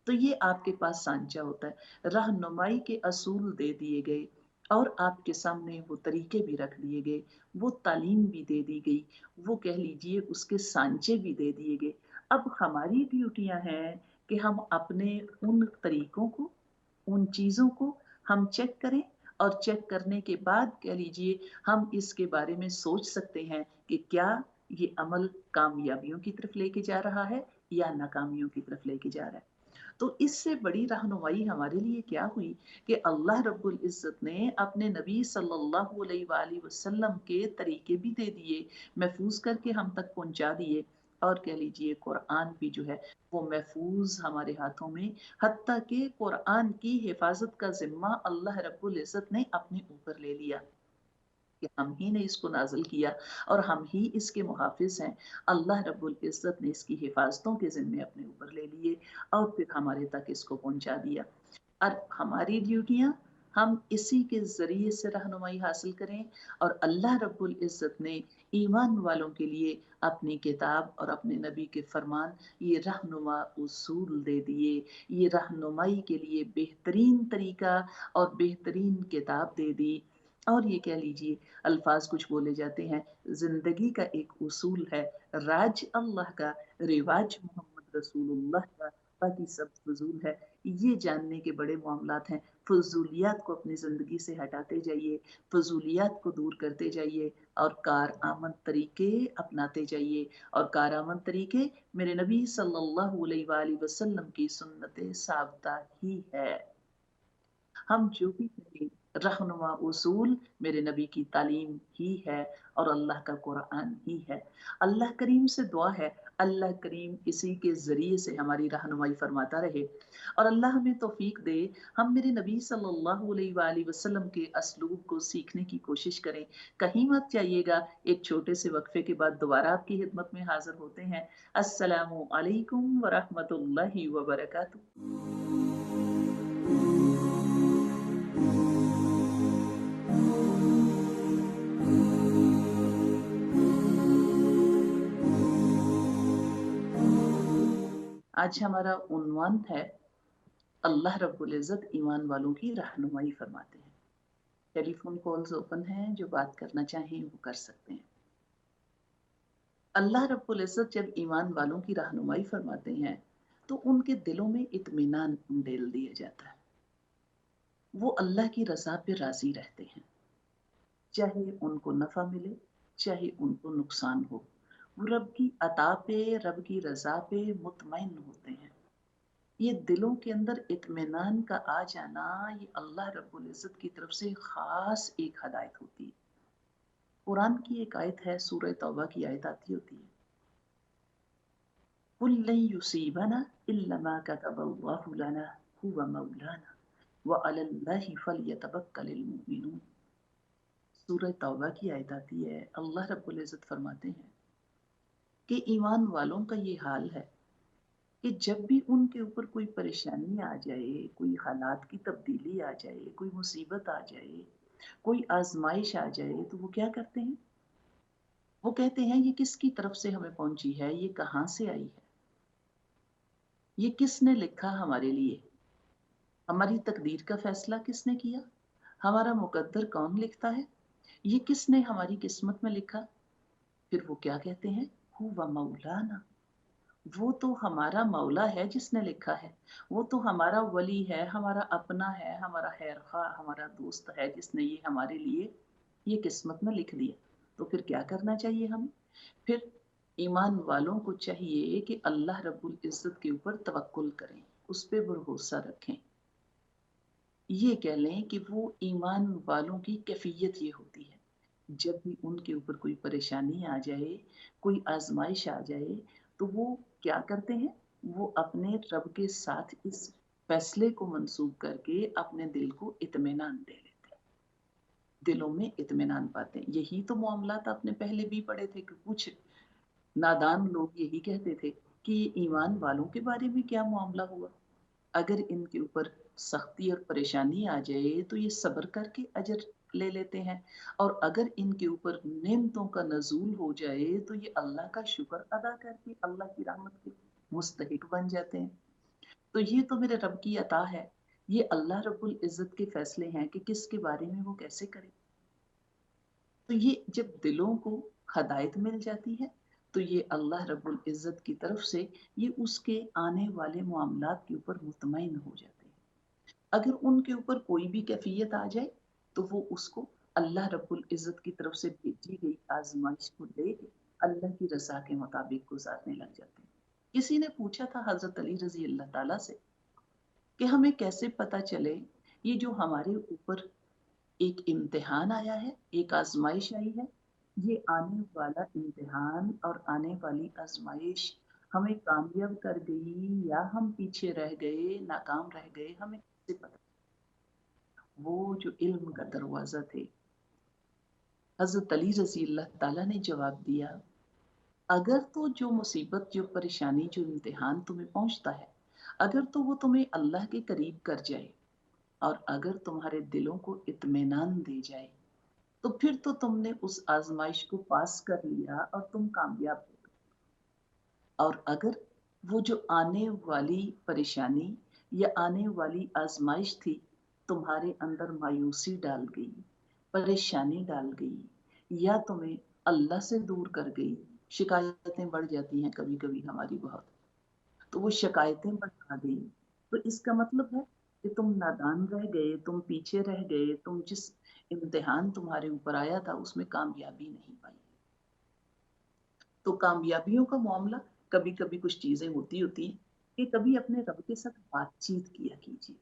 तो ये आपके पास सांचा होता है, रहनुमाई के असूल दे दिए गए और आपके सामने वो तरीके भी रख दिए गए, वो तालीम भी दे दी गई, वो कह लीजिए उसके सांचे भी दे दिए गए। अब हमारी ड्यूटियाँ हैं कि हम अपने उन तरीकों को, उन चीज़ों को हम चेक करें और चेक करने के बाद कह लीजिए हम इसके बारे में सोच सकते हैं कि क्या ये अमल कामयाबियों की तरफ लेके जा रहा है या नाकामियों की तरफ लेके जा रहा है। तो इससे बड़ी रहनुमाई हमारे लिए क्या हुई कि अल्लाह रब्बुल इज़्ज़त ने अपने नबी सल्लल्लाहु अलैहि वसल्लम के तरीके भी दे दिए, महफ़ूज़ करके हम तक पहुँचा दिए और कह लीजिए कुरान भी जो है वो महफ़ूज़ हमारे हाथों में, हत्ता कि कुरान की हिफ़ाज़त का ज़िम्मा अल्लाह रब्बुल इज़्ज़त ने अपने ऊपर ले लिया। कि हम ही ने इसको नाज़िल किया और हम ही इसके मुहाफ़िज़ हैं। अल्लाह रब्बुल इज़्ज़त ने इसकी हिफ़ाज़तों के ज़िम्मे अपने ऊपर ले लिए और फिर हमारे तक इसको पहुँचा दिया। और हमारी ड्यूटियाँ हम इसी के ज़रिए से रहनुमाई हासिल करें और अल्लाह रब्बुल इज़्ज़त ने ईमान वालों के लिए अपनी किताब और अपने नबी के फ़रमान ये रहनुमा उसूल दे दिए। ये रहनुमाई के लिए बेहतरीन तरीका और बेहतरीन किताब दे दी। और ये कह लीजिए अल्फाज़ कुछ बोले जाते हैं, ज़िंदगी का एक उसूल है, राज अल्लाह का, रिवाज मोहम्मद रसूलुल्लाह का, बाकी सब फ़ुज़ूल है। ये जानने के बड़े मामलात हैं। फ़ुज़ूलियात को अपनी ज़िंदगी से हटाते जाइए, फ़ुज़ूलियात को दूर करते जाइए और कारआमद तरीके अपनाते जाइए और कारआमद तरीके मेरे नबी सल्लल्लाहु अलैहि वसल्लम की सुन्नत-ए साबिता ही है। हम जो भी करें रहनुमा उसूल मेरे नबी की तालीम ही है और अल्लाह का कुरान ही है। अल्लाह करीम से दुआ है, अल्लाह करीम इसी के ज़रिए से हमारी रहनुमाई फरमाता रहे और अल्लाह हमें तौफीक दे, हम मेरे नबी सल्लल्लाहु अलैहि वसल्लम के असलूब को सीखने की कोशिश करें। कहीं मत जाइएगा, एक छोटे से वक्फे के बाद दोबारा आपकी खिदमत में हाज़िर होते हैं। अस्सलामु अलैकुम व रहमतुल्लाहि व बरकातुहू। आज हमारा उन्वान है, अल्लाह रब्बुल इज़्ज़त ईमान वालों की रहनुमाई फरमाते हैं। टेलीफोन कॉल्स ओपन हैं, जो बात करना चाहें वो कर सकते हैं। अल्लाह रब्बुल इज़्ज़त जब ईमान वालों की रहनुमाई फरमाते हैं, तो उनके दिलों में इत्मीनान उंडेल दिया जाता है। वो अल्लाह की रज़ा पे राज़ी रहते हैं, चाहे उनको नफ़ा मिले, चाहे उनको नुकसान हो। वो रब की अता पे, रब की रज़ा पे मुतमईन होते हैं। ये दिलों के अंदर इत्मीनान का आ जाना, ये अल्लाह रब्बुल इज़्ज़त की तरफ से ख़ास एक हदायत होती है। कुरान की एक आयत है, सूरह तौबा की आयत आती होती है, कुल लन युसीबना इल्ला मा कतबल्लाहु लना हुवा मौलाना व अलल्लाहि फलयतवक्कलिल मुमिनून। सूरह तौबा की आयत आती है, अल्लाह रब्बुल इज़्ज़त फरमाते हैं कि ईमान वालों का ये हाल है कि जब भी उनके ऊपर कोई परेशानी आ जाए, कोई हालात की तब्दीली आ जाए, कोई मुसीबत आ जाए, कोई आजमाइश आ जाए, तो वो क्या करते हैं? वो कहते हैं ये किसकी तरफ से हमें पहुंची है, ये कहाँ से आई है, ये किसने लिखा हमारे लिए, हमारी तकदीर का फैसला किसने किया, हमारा मुकद्दर कौन लिखता है, ये किसने हमारी किस्मत में लिखा। फिर वो क्या कहते हैं? हुवा मौलाना, वो तो हमारा मौला है जिसने लिखा है, वो तो हमारा वली है, हमारा अपना है, हमारा खैरखा, हमारा दोस्त है, जिसने ये हमारे लिए ये किस्मत में लिख दिया। तो फिर क्या करना चाहिए हमें? फिर ईमान वालों को चाहिए कि अल्लाह रब्बुल इज़्ज़त के ऊपर तवक्कुल करें, उस पे भरोसा रखें। ये कह लें कि वो ईमान वालों की कैफियत ये होती है, जब भी उनके ऊपर कोई परेशानी आ जाए, कोई आजमाइश आ जाए, तो वो क्या करते हैं? वो अपने रब के साथ इस फैसले को मंसूब करके अपने दिल को इत्मीनान दे लेते हैं, दिलों में इत्मीनान पाते हैं। यही तो मामलात आपने पहले भी पढ़े थे कि कुछ नादान लोग यही कहते थे कि ये ईमान वालों के बारे में क्या मामला हुआ, अगर इनके ऊपर सख्ती और परेशानी आ जाए तो ये सब्र करके अजर ले लेते हैं, और अगर इनके ऊपर नेमतों का नजूल हो जाए तो ये अल्लाह का शुक्र अदा करके अल्लाह की रहमत के मुस्तहिक बन जाते हैं। तो ये तो मेरे रब की अता है, ये अल्लाह रब्बुल इज़्ज़त के फैसले हैं कि किसके बारे में वो कैसे करे। तो ये जब दिलों को हदायत मिल जाती है, तो ये अल्लाह रब्बुल इज़्ज़त की तरफ से ये उसके आने वाले मामलात के ऊपर मुतमईन हो जाते हैं। अगर उनके ऊपर कोई भी कैफियत आ जाए, तो वो उसको अल्लाह रब्बुल इज़्ज़त की तरफ से भेजी गई आज़माइश को लेके अल्लाह की रज़ा के मुताबिक गुज़ारने लग जाते हैं। किसी ने पूछा था हज़रत अली रज़ी अल्लाह ताला से कि हमें कैसे पता चले ये जो हमारे ऊपर एक इम्तिहान आया है, एक आज़माइश आई है, ये आने वाला इम्तिहान और आने वाली आज़माइश हमें कामयाब कर गई या हम पीछे रह गए, नाकाम रह गए, हमें कैसे पता? वो जो इल्म का दरवाज़ा थे, हज़रत अली रज़ी अल्लाह ताला ने जवाब दिया, अगर तो जो मुसीबत, जो परेशानी, जो इम्तिहान तुम्हें पहुँचता है, अगर तो वो तुम्हें अल्लाह के करीब कर जाए और अगर तुम्हारे दिलों को इत्मीनान दे जाए, तो फिर तो तुमने उस आज़माइश को पास कर लिया और तुम कामयाब हो गए। और अगर वो जो आने वाली परेशानी या आने वाली आज़माइश थी, तुम्हारे अंदर मायूसी डाल गई, परेशानी डाल गई या तुम्हें अल्लाह से दूर कर गई, शिकायतें बढ़ जाती हैं कभी-कभी हमारी बहुत, तो वो शिकायतें बढ़ा गई, तो इसका मतलब है कि तुम नादान रह गए, तुम पीछे रह गए, तुम जिस इम्तिहान तुम्हारे ऊपर आया था उसमें कामयाबी नहीं पाई। तो कामयाबियों का मामला कभी-कभी कुछ चीज़ें होती होती हैं कि कभी अपने रब के साथ बातचीत किया कीजिए।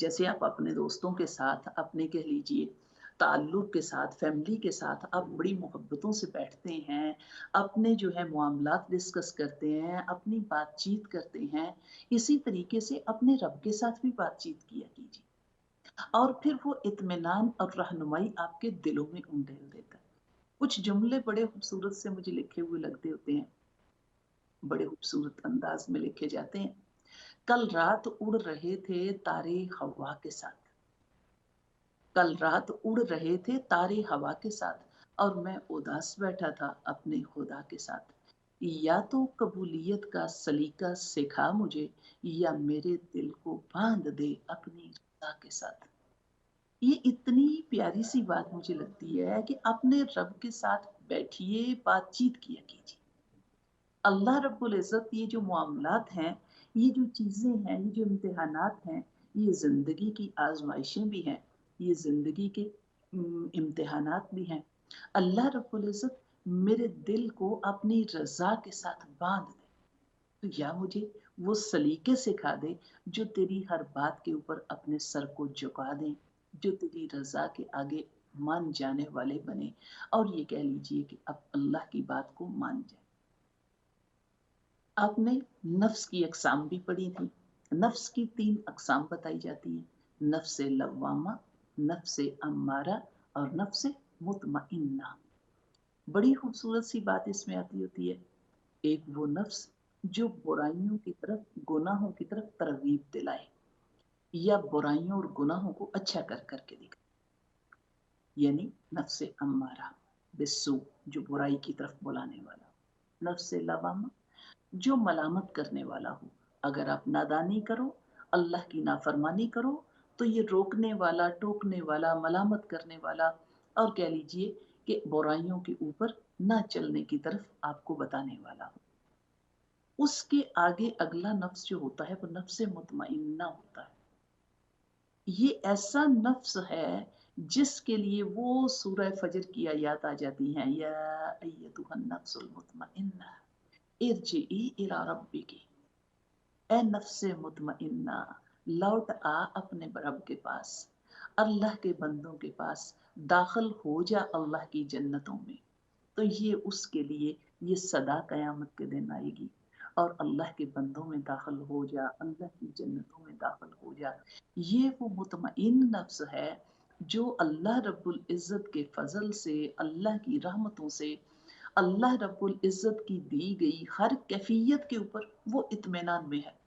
जैसे आप अपने दोस्तों के साथ, अपने कह लीजिए ताल्लुक़ के साथ, फैमिली के साथ आप बड़ी मोहब्बतों से बैठते हैं, अपने जो है मामलात डिस्कस करते हैं, अपनी बातचीत करते हैं, इसी तरीके से अपने रब के साथ भी बातचीत किया कीजिए। और फिर वो इत्मीनान और रहनुमाई आपके दिलों में उंडेल देता है। कुछ जुमले बड़े खूबसूरत से मुझे लिखे हुए लगते होते हैं, बड़े खूबसूरत अंदाज में लिखे जाते हैं। कल रात उड़ रहे थे तारे हवा के साथ, कल रात उड़ रहे थे तारे हवा के साथ, और मैं उदास बैठा था अपने खुदा के साथ। या तो कबूलियत का सलीका सिखा मुझे, या मेरे दिल को बांध दे अपनी रज़ा के साथ। ये इतनी प्यारी सी बात मुझे लगती है कि अपने रब के साथ बैठिए, बातचीत किया कीजिए। अल्लाह रब्बुल इज़्ज़त ये जो मामलात हैं, ये जो चीज़ें हैं, ये जो इम्तिहानात हैं, ये ज़िंदगी की आज़माइशें भी हैं, ये ज़िंदगी के इम्तिहानात भी हैं। अल्लाह रब्बुल इज़्ज़त मेरे दिल को अपनी रज़ा के साथ बाँध दे, तो या मुझे वो सलीके सिखा दे जो तेरी हर बात के ऊपर अपने सर को झुका दें, जो तेरी रज़ा के आगे मान जाने वाले बने, और ये कह लीजिए कि अब अल्लाह की बात को मान जाए। आपने नफ्स की अक़साम भी पढ़ी थी। नफ्स की 3 अक़साम बताई जाती हैं, नफ्स लव्वामा, नफ्स अम्मारा और नफ्स मुतमइन्ना। बड़ी खूबसूरत सी बात इसमें आती होती है। एक वो नफ्स जो बुराइयों की तरफ, गुनाहों की तरफ तरगीब दिलाए, या बुराइयों और गुनाहों को अच्छा कर के दिखाए, यानी नफ्स अम्मारा बिस्सू, जो बुराई की तरफ बुलाने वाला। नफ्स लवामा, जो मलामत करने वाला हो। अगर आप नादानी करो, अल्लाह की नाफरमानी करो, तो ये रोकने वाला, टोकने वाला, मलामत करने वाला, और कह लीजिए कि बुराइयों के ऊपर ना चलने की तरफ आपको बताने वाला हो। उसके आगे अगला नफ्स जो होता है वो नफ्स मुतमइन्ना होता है। ये ऐसा नफ्स है जिसके लिए वो सूरह फजर की आयत आ जाती हैं, या अय्युहन नफ्सुल मुतमइन्ना इरजिई इला रब्बिकी। ए नफ्से मुतमइन्ना, लौट आ अपने रब के पास, अल्लाह के बंदों के पास, दाखिल हो जा अल्लाह की जन्नतों में। तो ये उसके लिए ये सदा क़यामत के दिन आएगी, और अल्लाह के बंदों में दाखिल हो जा, अल्लाह की जन्नतों में दाखिल हो जा। ये वो मुतमईन नफ्स है जो अल्लाह रब्बुल इज़्ज़त के फ़ज़ल से, अल्लाह की रहमतों से, अल्लाह रब्बुल इज़्ज़त की दी गई हर कैफ़ियत के ऊपर वो इत्मीनान में है।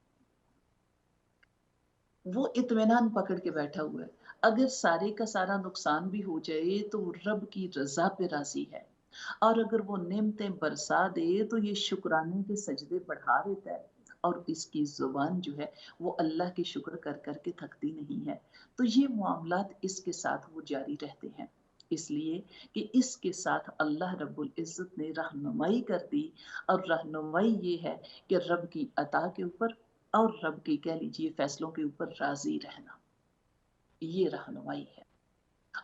वो इत्मीनान पकड़ के बैठा हुआ है। अगर सारे का सारा नुकसान भी हो जाए तो वो रब की रज़ा पे राज़ी है, और अगर वो नेमतें बरसा दे तो ये शुक्राने के सजदे बढ़ा देता है, और इसकी ज़ुबान जो है वो अल्लाह के शुक्र कर के थकती नहीं है। तो ये मामलात इसके साथ वो जारी रहते हैं। इसलिए कि इसके साथ अल्लाह रब्बुल इज़्ज़त ने रहनुमाई कर दी, और रहनुमाई ये है कि रब की अता के ऊपर और रब के कह लीजिए फ़ैसलों के ऊपर राज़ी रहना, ये रहनुमाई है।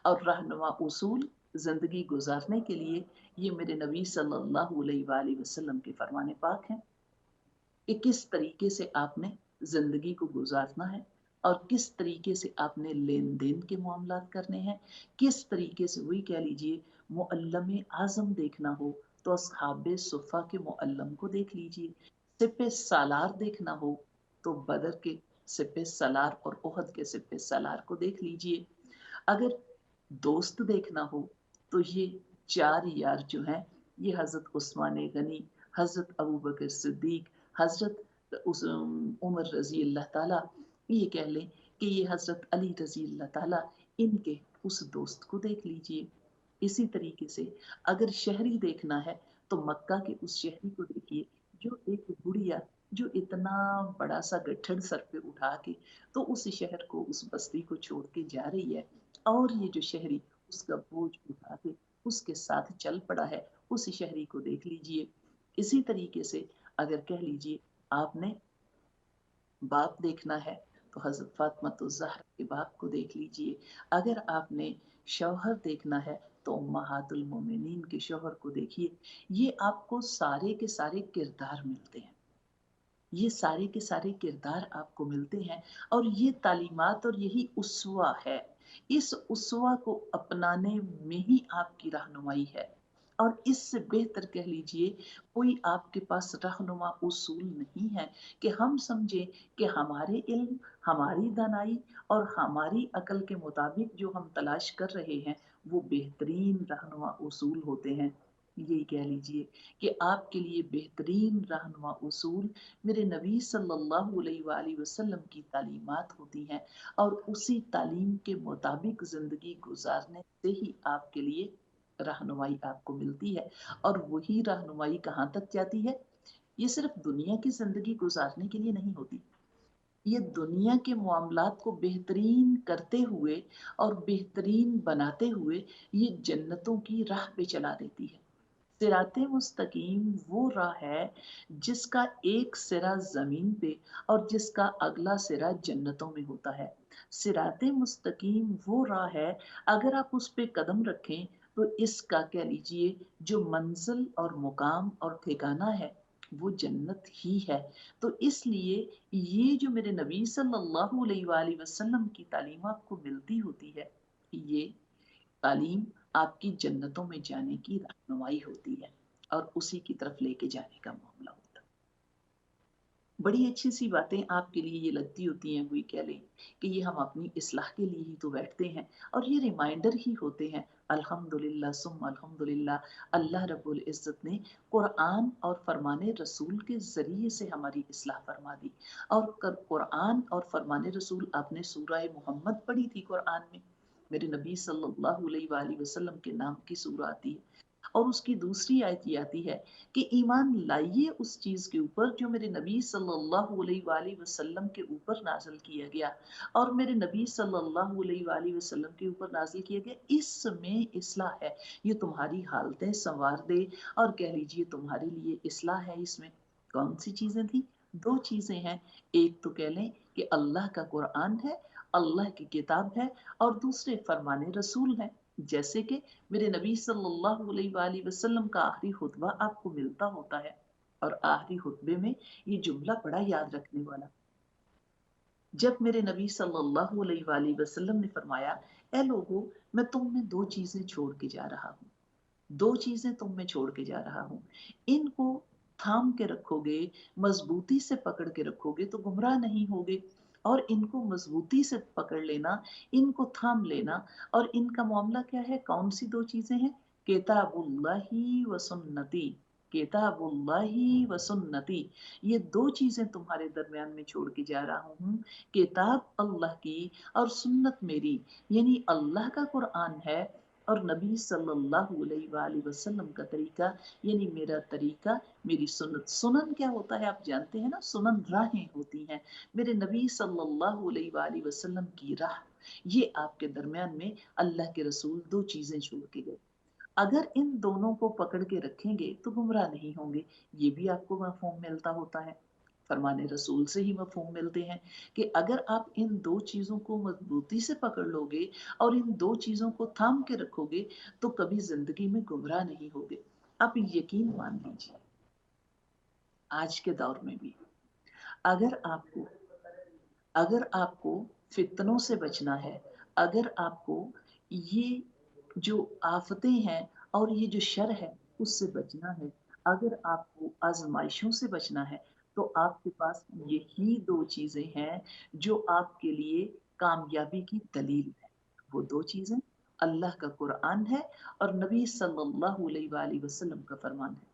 और रहनुमा उसूल ज़िंदगी गुज़ारने के लिए ये मेरे नबी सल्लल्लाहु अलैहि वसल्लम के फ़रमाने पाक हैं कि किस तरीके से आपने ज़िंदगी को गुज़ारना है, और किस तरीके से आपने लेन-देन के मामलात करने हैं, किस तरीके से वही कह लीजिए मुअल्लम आज़म देखना हो तो अस्हाबे सुफ़्फ़ा के मुअल्लम को देख लीजिए, सिपे सालार देखना हो तो बदर के सिपे सालार और उहद के सिपे सालार को देख लीजिए। अगर दोस्त देखना हो तो ये 4 यार जो हैं, ये हज़रत उस्मान गनी, हज़रत अबू बकर सिद्दीक, हज़रत उमर रज़ी अल्लाह ताला, ये कह लें कि ये हज़रत अली रज़ी अल्लाह ताला, इनके उस दोस्त को देख लीजिए। इसी तरीके से अगर शहरी देखना है तो मक्का के उस शहरी को देखिए जो एक बुढ़िया, जो इतना बड़ा-सा गट्ठर सर पे उठा के तो उस शहर को, उस बस्ती को छोड़ के जा रही है, और ये जो शहरी उसका बोझ उठा के उसके साथ चल पड़ा है, उस शहरी को देख लीजिए। इसी तरीके से अगर कह लीजिए आपने बाप देखना है तो हज़रत फ़ातिमा-तुज़-ज़हरा के बाप को देख लीजिए। अगर आपने शौहर देखना है तो उम्महातुल मोमिनीन के शौहर को देखिए। ये आपको सारे के सारे किरदार मिलते हैं। یہ سارے کے سارے کردار آپ کو ملتے ہیں، اور یہ تعلیمات اور یہی اسوہ ہے۔ اس اسوہ کو اپنانے میں ہی آپ کی رہنمائی ہے، اور اس سے بہتر کہہ لیجئے کوئی آپ کے پاس رہنما اصول نہیں ہے کہ ہم سمجھیں کہ ہمارے علم، ہماری دانائی اور ہماری عقل کے مطابق جو ہم تلاش کر رہے ہیں وہ بہترین رہنما اصول ہوتے ہیں۔ یہی کہہ لیجئے کہ آپ کے لیے بہترین رہنما اصول میرے نبی صلی اللہ علیہ وآلہ وسلم کی تعلیمات ہوتی ہیں، اور اسی تعلیم کے مطابق زندگی گزارنے سے ہی آپ کے لیے رہنمائی آپ کو ملتی ہے۔ اور وہی رہنمائی کہاں تک جاتی ہے؟ یہ صرف دنیا کی زندگی گزارنے کے لیے نہیں ہوتی، یہ دنیا کے معاملات کو بہترین کرتے ہوئے اور بہترین بناتے ہوئے یہ جنتوں کی راہ پہ چلا دیتی ہے۔ صراط مستقیم وہ راہ ہے جس کا ایک سرا زمین پہ اور جس کا اگلا سرا جنتوں میں ہوتا ہے۔ صراط مستقیم وہ راہ ہے، اگر آپ اس پہ قدم رکھیں تو اس کا کہہ لیجئے جو منزل اور مقام اور ٹھکانہ ہے وہ جنت ہی ہے۔ تو اس لیے یہ جو میرے نبی صلی اللہ علیہ وآلہ وسلم کی تعلیم آپ کو ملتی ہوتی ہے، یہ تعلیم آپ کی جنتوں میں جانے کی رہنمائی ہوتی ہے، اور اسی کی طرف لے کے جانے کا معاملہ ہوتا ہے۔ بڑی اچھی سی باتیں آپ کے لیے یہ لگتی ہوتی ہیں، وہی کہہ لیں کہ یہ ہم اپنی اصلاح کے لیے ہی تو بیٹھتے ہیں، اور یہ ریمائنڈر ہی ہوتے ہیں۔ الحمدللہ ثم الحمدللہ، اللہ رب العزت نے قرآن اور فرمان رسول کے ذریعے سے ہماری اصلاح فرما دی۔ اور قرآن اور فرمان رسول، آپ نے سورہ محمد پڑھی تھی قرآن میں، میرے نبی صلی اللہ علیہ وآلہ وسلم کے نام کی سورہ آتی ہے، اور اس کی دوسری آیت یہ آتی ہے کہ ایمان لائیے اس چیز کے اوپر جو میرے نبی صلی اللہ علیہ وآلہ وسلم کے اوپر نازل کیا گیا، اور میرے نبی صلی اللہ علیہ وآلہ وسلم کے اوپر نازل کیا گیا اس میں اصلاح ہے، یہ تمہاری حالتیں سنوار دے، اور کہہ لیجئے تمہارے لیے اصلاح ہے۔ اس میں کون سی چیزیں تھیں؟ دو چیزیں ہیں، ایک تو کہہ لیں کہ اللہ کا قرآن ہے، اللہ کی کتاب ہے، اور دوسرے فرمان رسول ہیں، جیسے کہ میرے نبی صلی اللہ علیہ وآلہ وسلم کا آخری خطبہ آپ کو ملتا ہوتا ہے، اور آخری خطبے میں یہ جملہ بڑا یاد رکھنے والا، جب میرے نبی صلی اللہ علیہ وآلہ وسلم نے فرمایا، اے لوگو میں تم میں دو چیزیں چھوڑ کے جا رہا ہوں، دو چیزیں تم میں چھوڑ کے جا رہا ہوں، ان کو تھام کے رکھو گے، مضبوطی سے پکڑ کے رکھو گے تو گمراہ نہیں ہوگے، اور ان کو مضبوطی سے پکڑ لینا، ان کو تھام لینا، اور ان کا معاملہ کیا ہے؟ کون سی دو چیزیں ہیں؟ کتاب اللہ و سنتی، کتاب اللہ و سنتی، یہ دو چیزیں تمہارے درمیان میں چھوڑ کے جا رہا ہوں، کتاب اللہ کی اور سنت میری، یعنی اللہ کا قرآن ہے اور نبی صلی اللہ علیہ وآلہ وسلم کا طریقہ، یعنی میرا طریقہ، میری سنت۔ سنن کیا ہوتا ہے آپ جانتے ہیں نا، سنن راہیں ہوتی ہیں، میرے نبی صلی اللہ علیہ وآلہ وسلم کی راہ، یہ آپ کے درمیان میں اللہ کے رسول دو چیزیں چھوڑ کے گئے۔ اگر ان دونوں کو پکڑ کے رکھیں گے تو گمراہ نہیں ہوں گے، یہ بھی آپ کو مفہوم ملتا ہوتا ہے۔ فرمان رسول سے ہی مفہوم ملتے ہیں کہ اگر آپ ان دو چیزوں کو مضبوطی سے پکڑ لو گے اور ان دو چیزوں کو تھام کے رکھو گے تو کبھی زندگی میں گمراہ نہیں ہوگے۔ آپ یقین مان لیجیے، آج کے دور میں بھی اگر آپ کو اگر آپ کو فتنوں سے بچنا ہے، اگر آپ کو یہ جو آفتیں ہیں اور یہ جو شر ہے اس سے بچنا ہے، اگر آپ کو آزمائشوں سے بچنا ہے، تو آپ کے پاس یہی دو چیزیں ہیں جو آپ کے لیے کامیابی کی دلیل ہے۔ وہ دو چیزیں اللہ کا قرآن ہے اور نبی صلی اللہ علیہ وآلہ وسلم کا فرمان ہے۔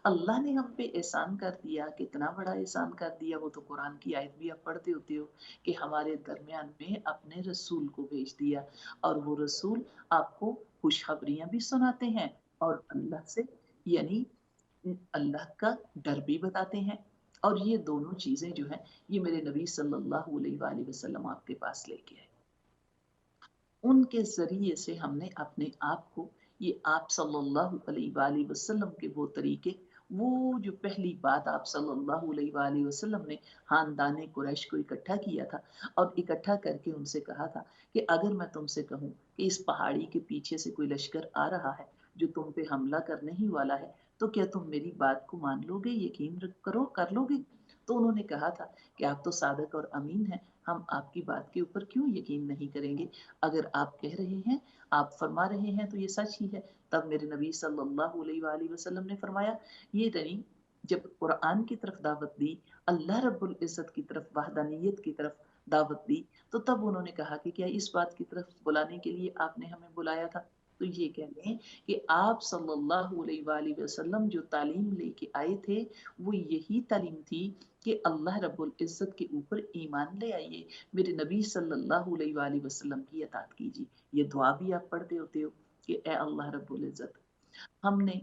اللہ نے ہم پہ احسان کر دیا، کتنا بڑا احسان کر دیا، وہ تو قرآن کی آیت بھی آپ پڑھتے ہوتے ہو کہ ہمارے درمیان میں اپنے رسول کو بھیج دیا، اور وہ رسول آپ کو خوشخبریاں بھی سناتے ہیں اور اللہ سے، یعنی اللہ کا ڈر بھی بتاتے ہیں، اور یہ دونوں چیزیں جو ہیں یہ میرے نبی صلی اللہ علیہ وآلہ وسلم آپ کے پاس لے کے آئے۔ ان کے ذریعے سے ہم نے اپنے آپ کو، یہ آپ صلی اللہ علیہ وآلہ وسلم کے وہ طریقے، وہ جو پہلی بات آپ صلی اللہ علیہ وآلہ وسلم نے خاندان قریش کو اکٹھا کیا تھا، اور اکٹھا کر کے ان سے کہا تھا کہ اگر میں تم سے کہوں کہ اس پہاڑی کے پیچھے سے کوئی لشکر آ رہا ہے جو تم پہ حملہ کرنے ہی والا ہے، تو کیا تم میری بات کو مان لو گے، یقین کرو، کر لو گے؟ تو انہوں نے کہا تھا کہ آپ تو صادق اور امین ہیں، ہم آپ کی بات کے اوپر کیوں یقین نہیں کریں گے؟ اگر آپ کہہ رہے ہیں، آپ فرما رہے ہیں تو یہ سچ ہی ہے۔ تب میرے نبی صلی اللہ علیہ وآلہ وسلم نے فرمایا، یہ نہیں، جب قرآن کی طرف دعوت دی، اللہ رب العزت کی طرف، وحدانیت کی طرف دعوت دی، تو تب انہوں نے کہا کہ کیا اس بات کی طرف بلانے کے لیے آپ نے ہمیں بلایا تھا؟ تو یہ کہہ لیں کہ آپ صلی اللہ علیہ وآلہ وسلم جو تعلیم لے کے آئے تھے، وہ یہی تعلیم تھی کہ اللہ رب العزت کے اوپر ایمان لے آئیے، میرے نبی صلی اللہ علیہ وآلہ وسلم کی اطاعت کیجیے۔ یہ دعا بھی آپ پڑھتے ہوتے ہو کہ اے اللہ رب العزت، ہم نے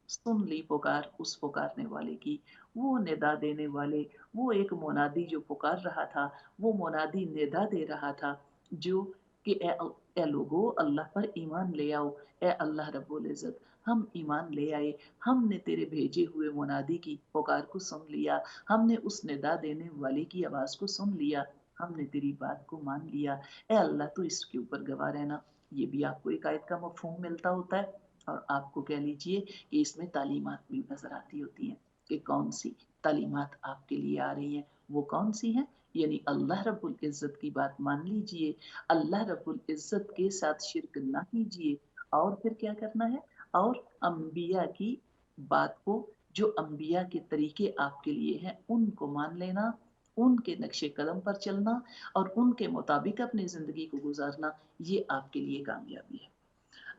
سن لی پکار اس پکارنے والے کی، وہ ندا دینے والے، وہ ایک منادی جو پکار رہا تھا، وہ منادی ندا دے رہا تھا، جو کہ اے لوگو اللہ پر ایمان لے آؤ۔ اے اللہ رب العزت، ہم ایمان لے آئے، ہم نے تیرے بھیجے ہوئے منادی کی پکار کو سن لیا، ہم نے اس ندا دینے والے کی آواز کو سن لیا، ہم نے تیری بات کو مان لیا۔ اے اللہ تو اس کے اوپر گواہ رہنا۔ یہ بھی آپ کو ایک آیت کا مفہوم ملتا ہوتا ہے، اور آپ کو کہہ لیجئے کہ اس میں تعلیمات بھی نظر آتی ہوتی ہیں کہ کون سی تعلیمات آپ کے لیے آ رہی ہیں، وہ کون سی ہیں؟ یعنی اللہ رب العزت کی بات مان لیجئے، اللہ رب العزت کے ساتھ شرک نہ کیجئے، اور پھر کیا کرنا ہے؟ اور انبیاء کی بات کو، جو انبیاء کے طریقے آپ کے لیے ہیں، ان کو مان لینا، ان کے نقش قدم پر چلنا، اور ان کے مطابق اپنی زندگی کو گزارنا، یہ آپ کے لیے کامیابی ہے۔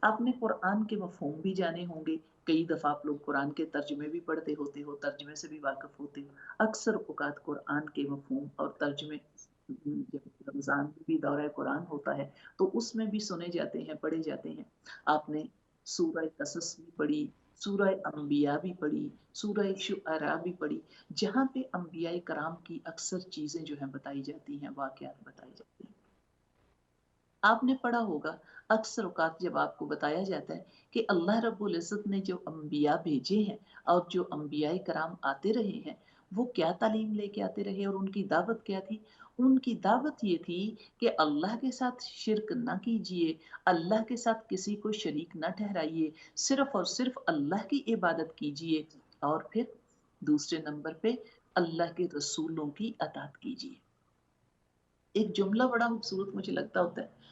آپ نے قرآن کے مفہوم بھی جانے ہوں گے، کئی دفعہ آپ لوگ قرآن کے ترجمے بھی پڑھتے ہوتے ہو، ترجمے سے بھی واقف ہوتے ہو۔ اکثر اوقات قرآن کے مفہوم اور ترجمے، جب رمضان بھی دورہ قرآن ہوتا ہے تو اس میں بھی سنے جاتے ہیں، پڑھے جاتے ہیں۔ آپ نے سورہ قصص بھی پڑھی، سورہ انبیاء بھی پڑھی، سورہ شعراء بھی پڑھی، جہاں پہ انبیاء کرام کی اکثر چیزیں جو ہیں بتائی جاتی ہیں، واقعات بتائی جاتی ہیں۔ آپ نے پڑھا ہوگا، اکثر اوقات جب آپ کو بتایا جاتا ہے کہ اللہ رب العزت نے جو انبیاء بھیجے ہیں اور جو انبیاء کرام آتے رہے ہیں، وہ کیا تعلیم لے کے آتے رہے اور ان کی دعوت کیا تھی؟ ان کی دعوت یہ تھی کہ اللہ کے ساتھ شرک نہ کیجیے، اللہ کے ساتھ کسی کو شریک نہ ٹھہرائیے، صرف اور صرف اللہ کی عبادت کیجیے، اور پھر دوسرے نمبر پہ اللہ کے رسولوں کی اطاعت کیجیے۔ ایک جملہ بڑا خوبصورت مجھے لگتا ہوتا ہے۔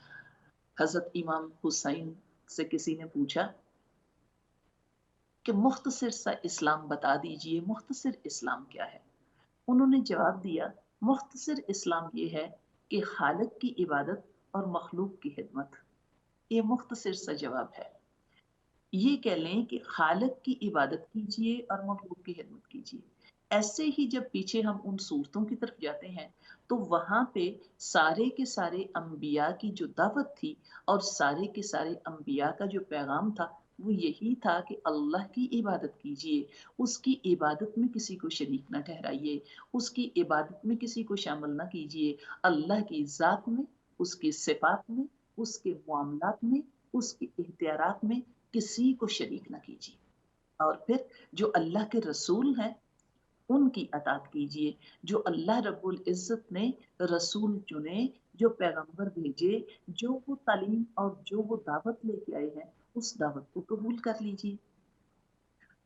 حضرت امام حسین سے کسی نے پوچھا کہ مختصر سا اسلام بتا دیجئے، مختصر اسلام کیا ہے؟ انہوں نے جواب دیا، مختصر اسلام یہ ہے کہ خالق کی عبادت اور مخلوق کی خدمت۔ یہ مختصر سا جواب ہے۔ یہ کہہ لیں کہ خالق کی عبادت کیجئے اور مخلوق کی خدمت کیجئے۔ ایسے ہی جب پیچھے ہم ان صورتوں کی طرف جاتے ہیں تو وہاں پہ سارے کے سارے انبیاء کی جو دعوت تھی اور سارے کے سارے انبیاء کا جو پیغام تھا، وہ یہی تھا کہ اللہ کی عبادت کیجئے، اس کی عبادت میں کسی کو شریک نہ ٹھہرائیے، اس کی عبادت میں کسی کو شامل نہ کیجئے، اللہ کی ذات میں، اس کی صفات میں، اس کے معاملات میں، اس کے اختیارات میں کسی کو شریک نہ کیجیے، اور پھر جو اللہ کے رسول ہیں ان کی اطاعت کیجیے، جو اللہ رب العزت نے رسول چنے، جو پیغمبر بھیجے، جو وہ تعلیم اور جو وہ دعوت لے کے آئے ہیں، اس دعوت کو قبول کر لیجیے۔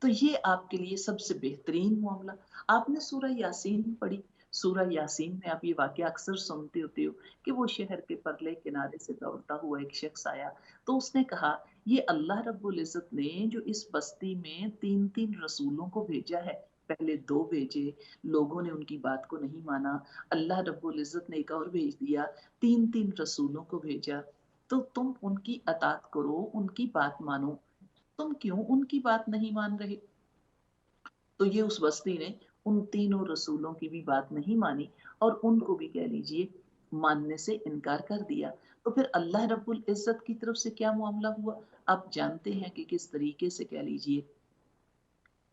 تو یہ آپ کے لیے سب سے بہترین معاملہ۔ آپ نے سورہ یاسین پڑھی، سورہ یاسین میں آپ یہ واقعہ اکثر سنتے ہوتے ہو کہ وہ شہر کے پرلے کنارے سے دوڑتا ہوا ایک شخص آیا، تو اس نے کہا، یہ اللہ رب العزت نے جو اس بستی میں 3 رسولوں کو بھیجا ہے، پہلے 2 بھیجے، لوگوں نے ان کی بات کو نہیں مانا، اللہ رب العزت نے ایک اور بھیج دیا، 3 رسولوں کو بھیجا، تو تم ان کی اطاعت کرو، ان کی بات مانو، تم کیوں ان کی بات نہیں مان رہے؟ تو یہ اس بستی نے ان 3 رسولوں کی بھی بات نہیں مانی، اور ان کو بھی کہہ لیجئے ماننے سے انکار کر دیا۔ تو پھر اللہ رب العزت کی طرف سے کیا معاملہ ہوا؟ آپ جانتے ہیں کہ کس طریقے سے کہہ لیجئے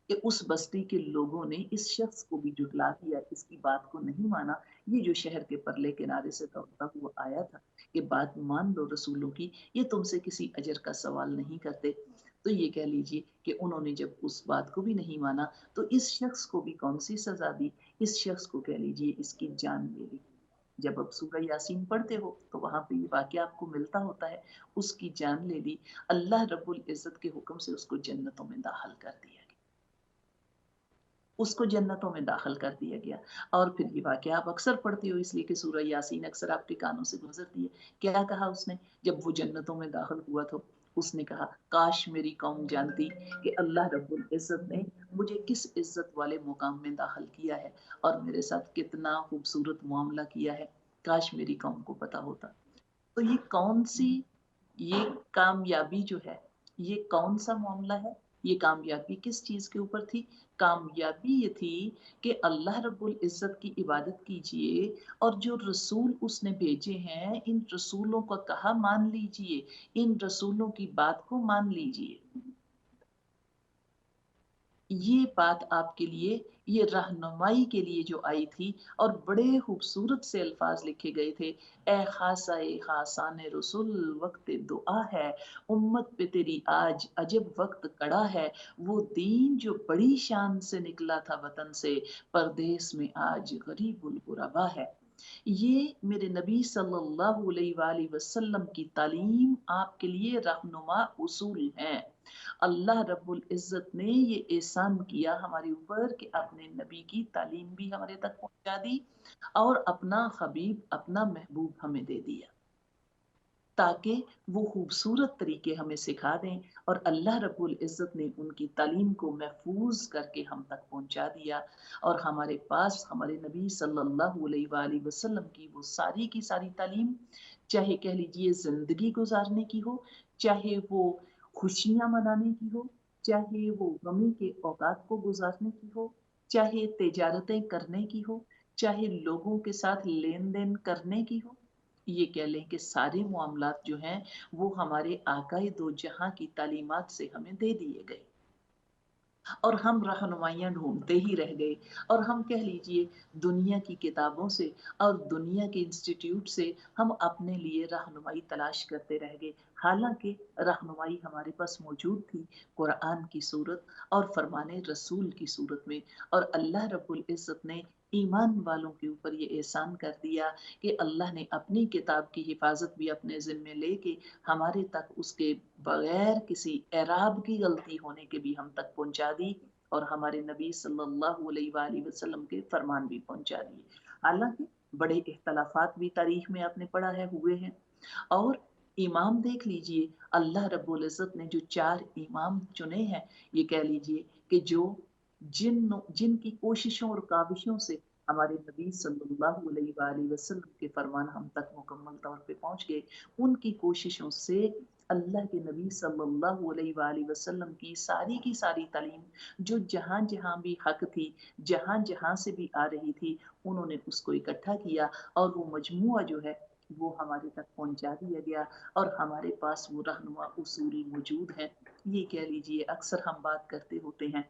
کہ اس بستی کے لوگوں نے اس شخص کو بھی جھٹلا دیا، اس کی بات کو نہیں مانا۔ یہ جو شہر کے پرلے کنارے سے دوڑتا ہوا آیا تھا کہ بات مان لو رسولوں کی، یہ تم سے کسی اجر کا سوال نہیں کرتے، تو یہ کہہ لیجئے کہ انہوں نے جب اس بات کو بھی نہیں مانا تو اس شخص کو بھی کون سی سزا دی؟ اس شخص کو کہہ لیجئے اس کی جان لے لی۔ جب آپ سورہ یاسین پڑھتے ہو تو وہاں پہ یہ واقعہ آپ کو ملتا ہوتا ہے، اس کی جان لے لی، اللہ رب العزت کے حکم سے اس کو جنتوں میں داخل کر دیا۔ उसको जन्नतों में दाखिल कर दिया गया। और फिर ये वाक़या आप अक्सर पढ़ते हो इसलिए कि सूरह यासीन अक्सर आपके कानों से गुज़रती है। क्या कहा उसने जब वो जन्नतों में दाखिल हुआ तो उसने कहा, काश मेरी कौम जानती कि अल्लाह रब्बुल इज़्ज़त ने मुझे किस इज़्ज़त वाले मुकाम में दाखिल किया है और मेरे साथ कितना खूबसूरत मुआमला किया है, काश मेरी कौम को पता होता। तो ये कौन-सी ये कामयाबी जो है, ये कौन-सा मामला है? ये कामयाबी किस चीज़ के ऊपर थी? कामयाबी ये थी कि अल्लाह रब्बुल इज़्ज़त की इबादत कीजिए और जो रसूल उसने भेजे हैं, इन रसूलों का कहा मान लीजिए, इन रसूलों की बात को मान लीजिए। ये बात आपके लिए, ये रहनुमाई के लिए जो आई थी और बड़े खूबसूरत से अल्फाज लिखे गए थे, ए खासा ए खासान रसुल वक्त दुआ है, उम्मत पे तेरी आज अजब वक्त कड़ा है, वो दीन जो बड़ी शान से निकला था वतन से, परदेस में आज गरीबुल गुरबा है। ये मेरे नबी सल्लल्लाहु अलैहि वसल्लम की तालीम आपके लिए रहनुमा उसूल हैं। अल्लाह रब्बुल इज़्ज़त ने ये एहसान किया हमारे ऊपर कि अपने नबी की तालीम भी हमारे तक पहुंचा दी और अपना हबीब, अपना महबूब हमें दे दिया ताकि वो खूबसूरत तरीके हमें सिखा दें और अल्लाह रब्बुल इज़्ज़त ने उनकी तालीम को महफूज करके हम तक पहुंचा दिया और हमारे पास हमारे नबी सल्लल्लाहु अलैहि वसल्लम की वो सारी की सारी तालीम, चाहे कह लीजिए ज़िंदगी गुजारने की हो, चाहे वो खुशियाँ मनाने की हो, चाहे वो गमी के औकात को गुजारने की हो, चाहे तिजारतें करने की हो, चाहे लोगों के साथ लेन-देन करने की हो, ये कह लें कि सारे मामलात जो हैं वो हमारे आकाए दो जहां की तालीमात से हमें दे दिए गए और हम रहनुमाइयाँ ढूँढते ही रह गए और हम कह लीजिए दुनिया की किताबों से और दुनिया के इंस्टीट्यूट से हम अपने लिए रहनुमाई तलाश करते रह गए। हालाँकि रहनुमाई हमारे पास मौजूद थी कुरान की सूरत और फरमाने रसूल की सूरत में और अल्लाह रब्बुल इज़्ज़त ने ईमान वालों के ऊपर ये एहसान कर दिया कि अल्लाह ने अपनी किताब की हिफाज़त भी अपने ज़िम्मे लेके हमारे तक उसके बगैर किसी एराब की गलती होने के भी हम तक पहुंचा दी और हमारे नबी सल्लल्लाहु अलैहि वसल्लम के फरमान भी पहुंचा दिए। हालांकि बड़े इख्तलाफात भी तारीख में आपने पढ़ा है हुए हैं और इमाम देख लीजिए अल्लाह रब्बुल इज़्ज़त ने जो 4 इमाम चुने हैं, ये कह लीजिए कि जो जिनकी कोशिशों और काविशों से हमारे नबी सल्लल्लाहु अलैहि वसल्लम के फरमान हम तक मुकम्मल तौर पे पहुंच गए, उनकी कोशिशों से अल्लाह के नबी सल्लल्लाहु अलैहि वसल्लम की सारी तालीम जो जहाँ-जहाँ भी हक थी, जहाँ-जहाँ से भी आ रही थी, उन्होंने उसको इकट्ठा किया और वो मजमुआ जो है वो हमारे तक पहुंचा दिया गया और हमारे पास वो रहनुमा उसूल मौजूद हैं। ये कह लीजिए अक्सर हम बात करते होते हैं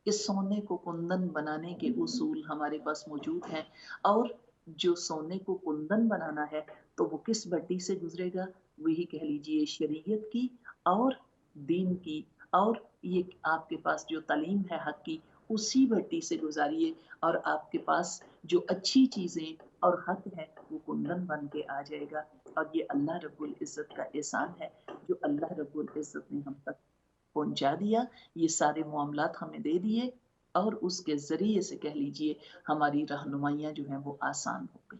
कि सोने को कुंदन बनाने के उसूल हमारे पास मौजूद हैं और जो सोने को कुंदन बनाना है तो वो किस भट्टी से गुजरेगा, वही कह लीजिए शरीयत की और दीन की और ये आपके पास जो तालीम है हक की उसी भट्टी से गुजारिए और आपके पास जो अच्छी चीज़ें और हक है वो कुंदन बन के आ जाएगा और ये अल्लाह रब्बुल इज़्ज़त का एहसान है जो अल्लाह रब्बुल इज़्ज़त ने हम तक पहुँचा दिया, ये सारे मामलात हमें दे दिए और उसके ज़रिए से कह लीजिए हमारी रहनुमाइयाँ जो हैं वो आसान हो गई।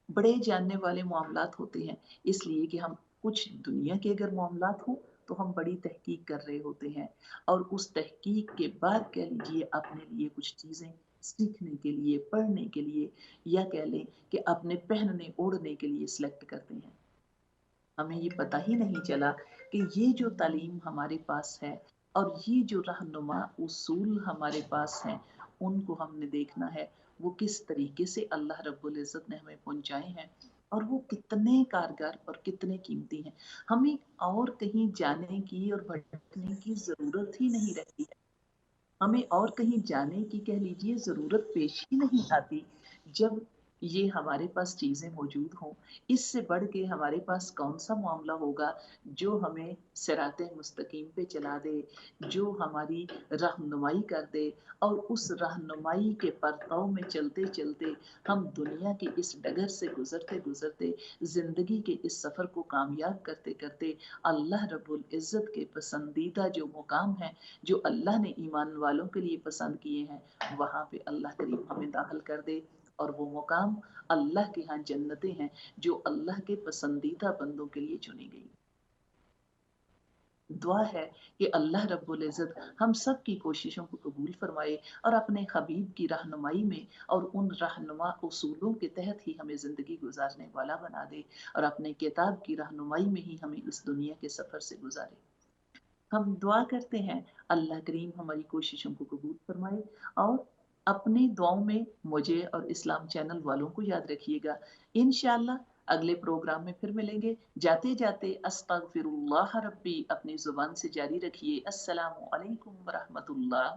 बड़े जानने वाले मामलात होते हैं, इसलिए कि हम कुछ दुनिया के अगर मामलात हों, तो हम बड़ी तहकीक कर रहे होते हैं और उस तहकीक के बाद कह लीजिए अपने लिए कुछ चीज़ें सीखने के लिए, पढ़ने के लिए या कह लें कि अपने पहनने ओढ़ने के लिए सिलेक्ट करते हैं। हमें ये पता ही नहीं चला कि ये जो तालीम हमारे पास है और ये जो रहनुमा उसूल हमारे पास हैं, उनको हमने देखना है, वो किस तरीके से अल्लाह रब्बुल इज़्ज़त ने हमें पहुँचाए हैं और वो कितने कारगर और कितने कीमती हैं। हमें और कहीं जाने की और भटकने की ज़रूरत ही नहीं रहती है। हमें और कहीं जाने की कह लीजिए ज़रूरत पेश ही नहीं आती, जब ये हमारे पास चीज़ें मौजूद हों, इससे बढ़ के हमारे पास कौन-सा मामला होगा जो हमें सिराते मुस्तकीम पे चला दे, जो हमारी रहनुमाई कर दे और उस रहनुमाई के परताव में चलते-चलते हम दुनिया की इस डगर से गुज़रते-गुज़रते ज़िंदगी के इस सफ़र को कामयाब करते-करते अल्लाह रब्बुल इज़्ज़त के पसंदीदा जो मुकाम हैं, जो अल्लाह ने ईमान वालों के लिए पसंद किए हैं, वहाँ पे अल्लाह करीम हमें दाखिल कर दे। और वो मुकाम अल्लाह के यहाँ जन्नतें हैं जो अल्लाह के पसंदीदा बंदों के लिए चुनी गई। दुआ है कि अल्लाह रब्बुल इज़्ज़त हम सब की कोशिशों को कबूल फरमाए और अपने हबीब की रहनुमाई में और उन रहनुमा उसूलों के तहत ही हमें ज़िंदगी गुजारने वाला बना दे और अपने किताब की रहनुमाई में ही हमें इस दुनिया के सफ़र से गुजारे। हम दुआ करते हैं अल्लाह करीम हमारी कोशिशों को कबूल फरमाए और अपनी दुआओं में मुझे और इस्लाम चैनल वालों को याद रखिएगा। इंशाअल्लाह अगले प्रोग्राम में फिर मिलेंगे। जाते जाते अस्तगफिरुल्लाह रब्बी अपनी ज़ुबान से जारी रखिए। अस्सलामु अलैकुम व रहमतुल्लाह।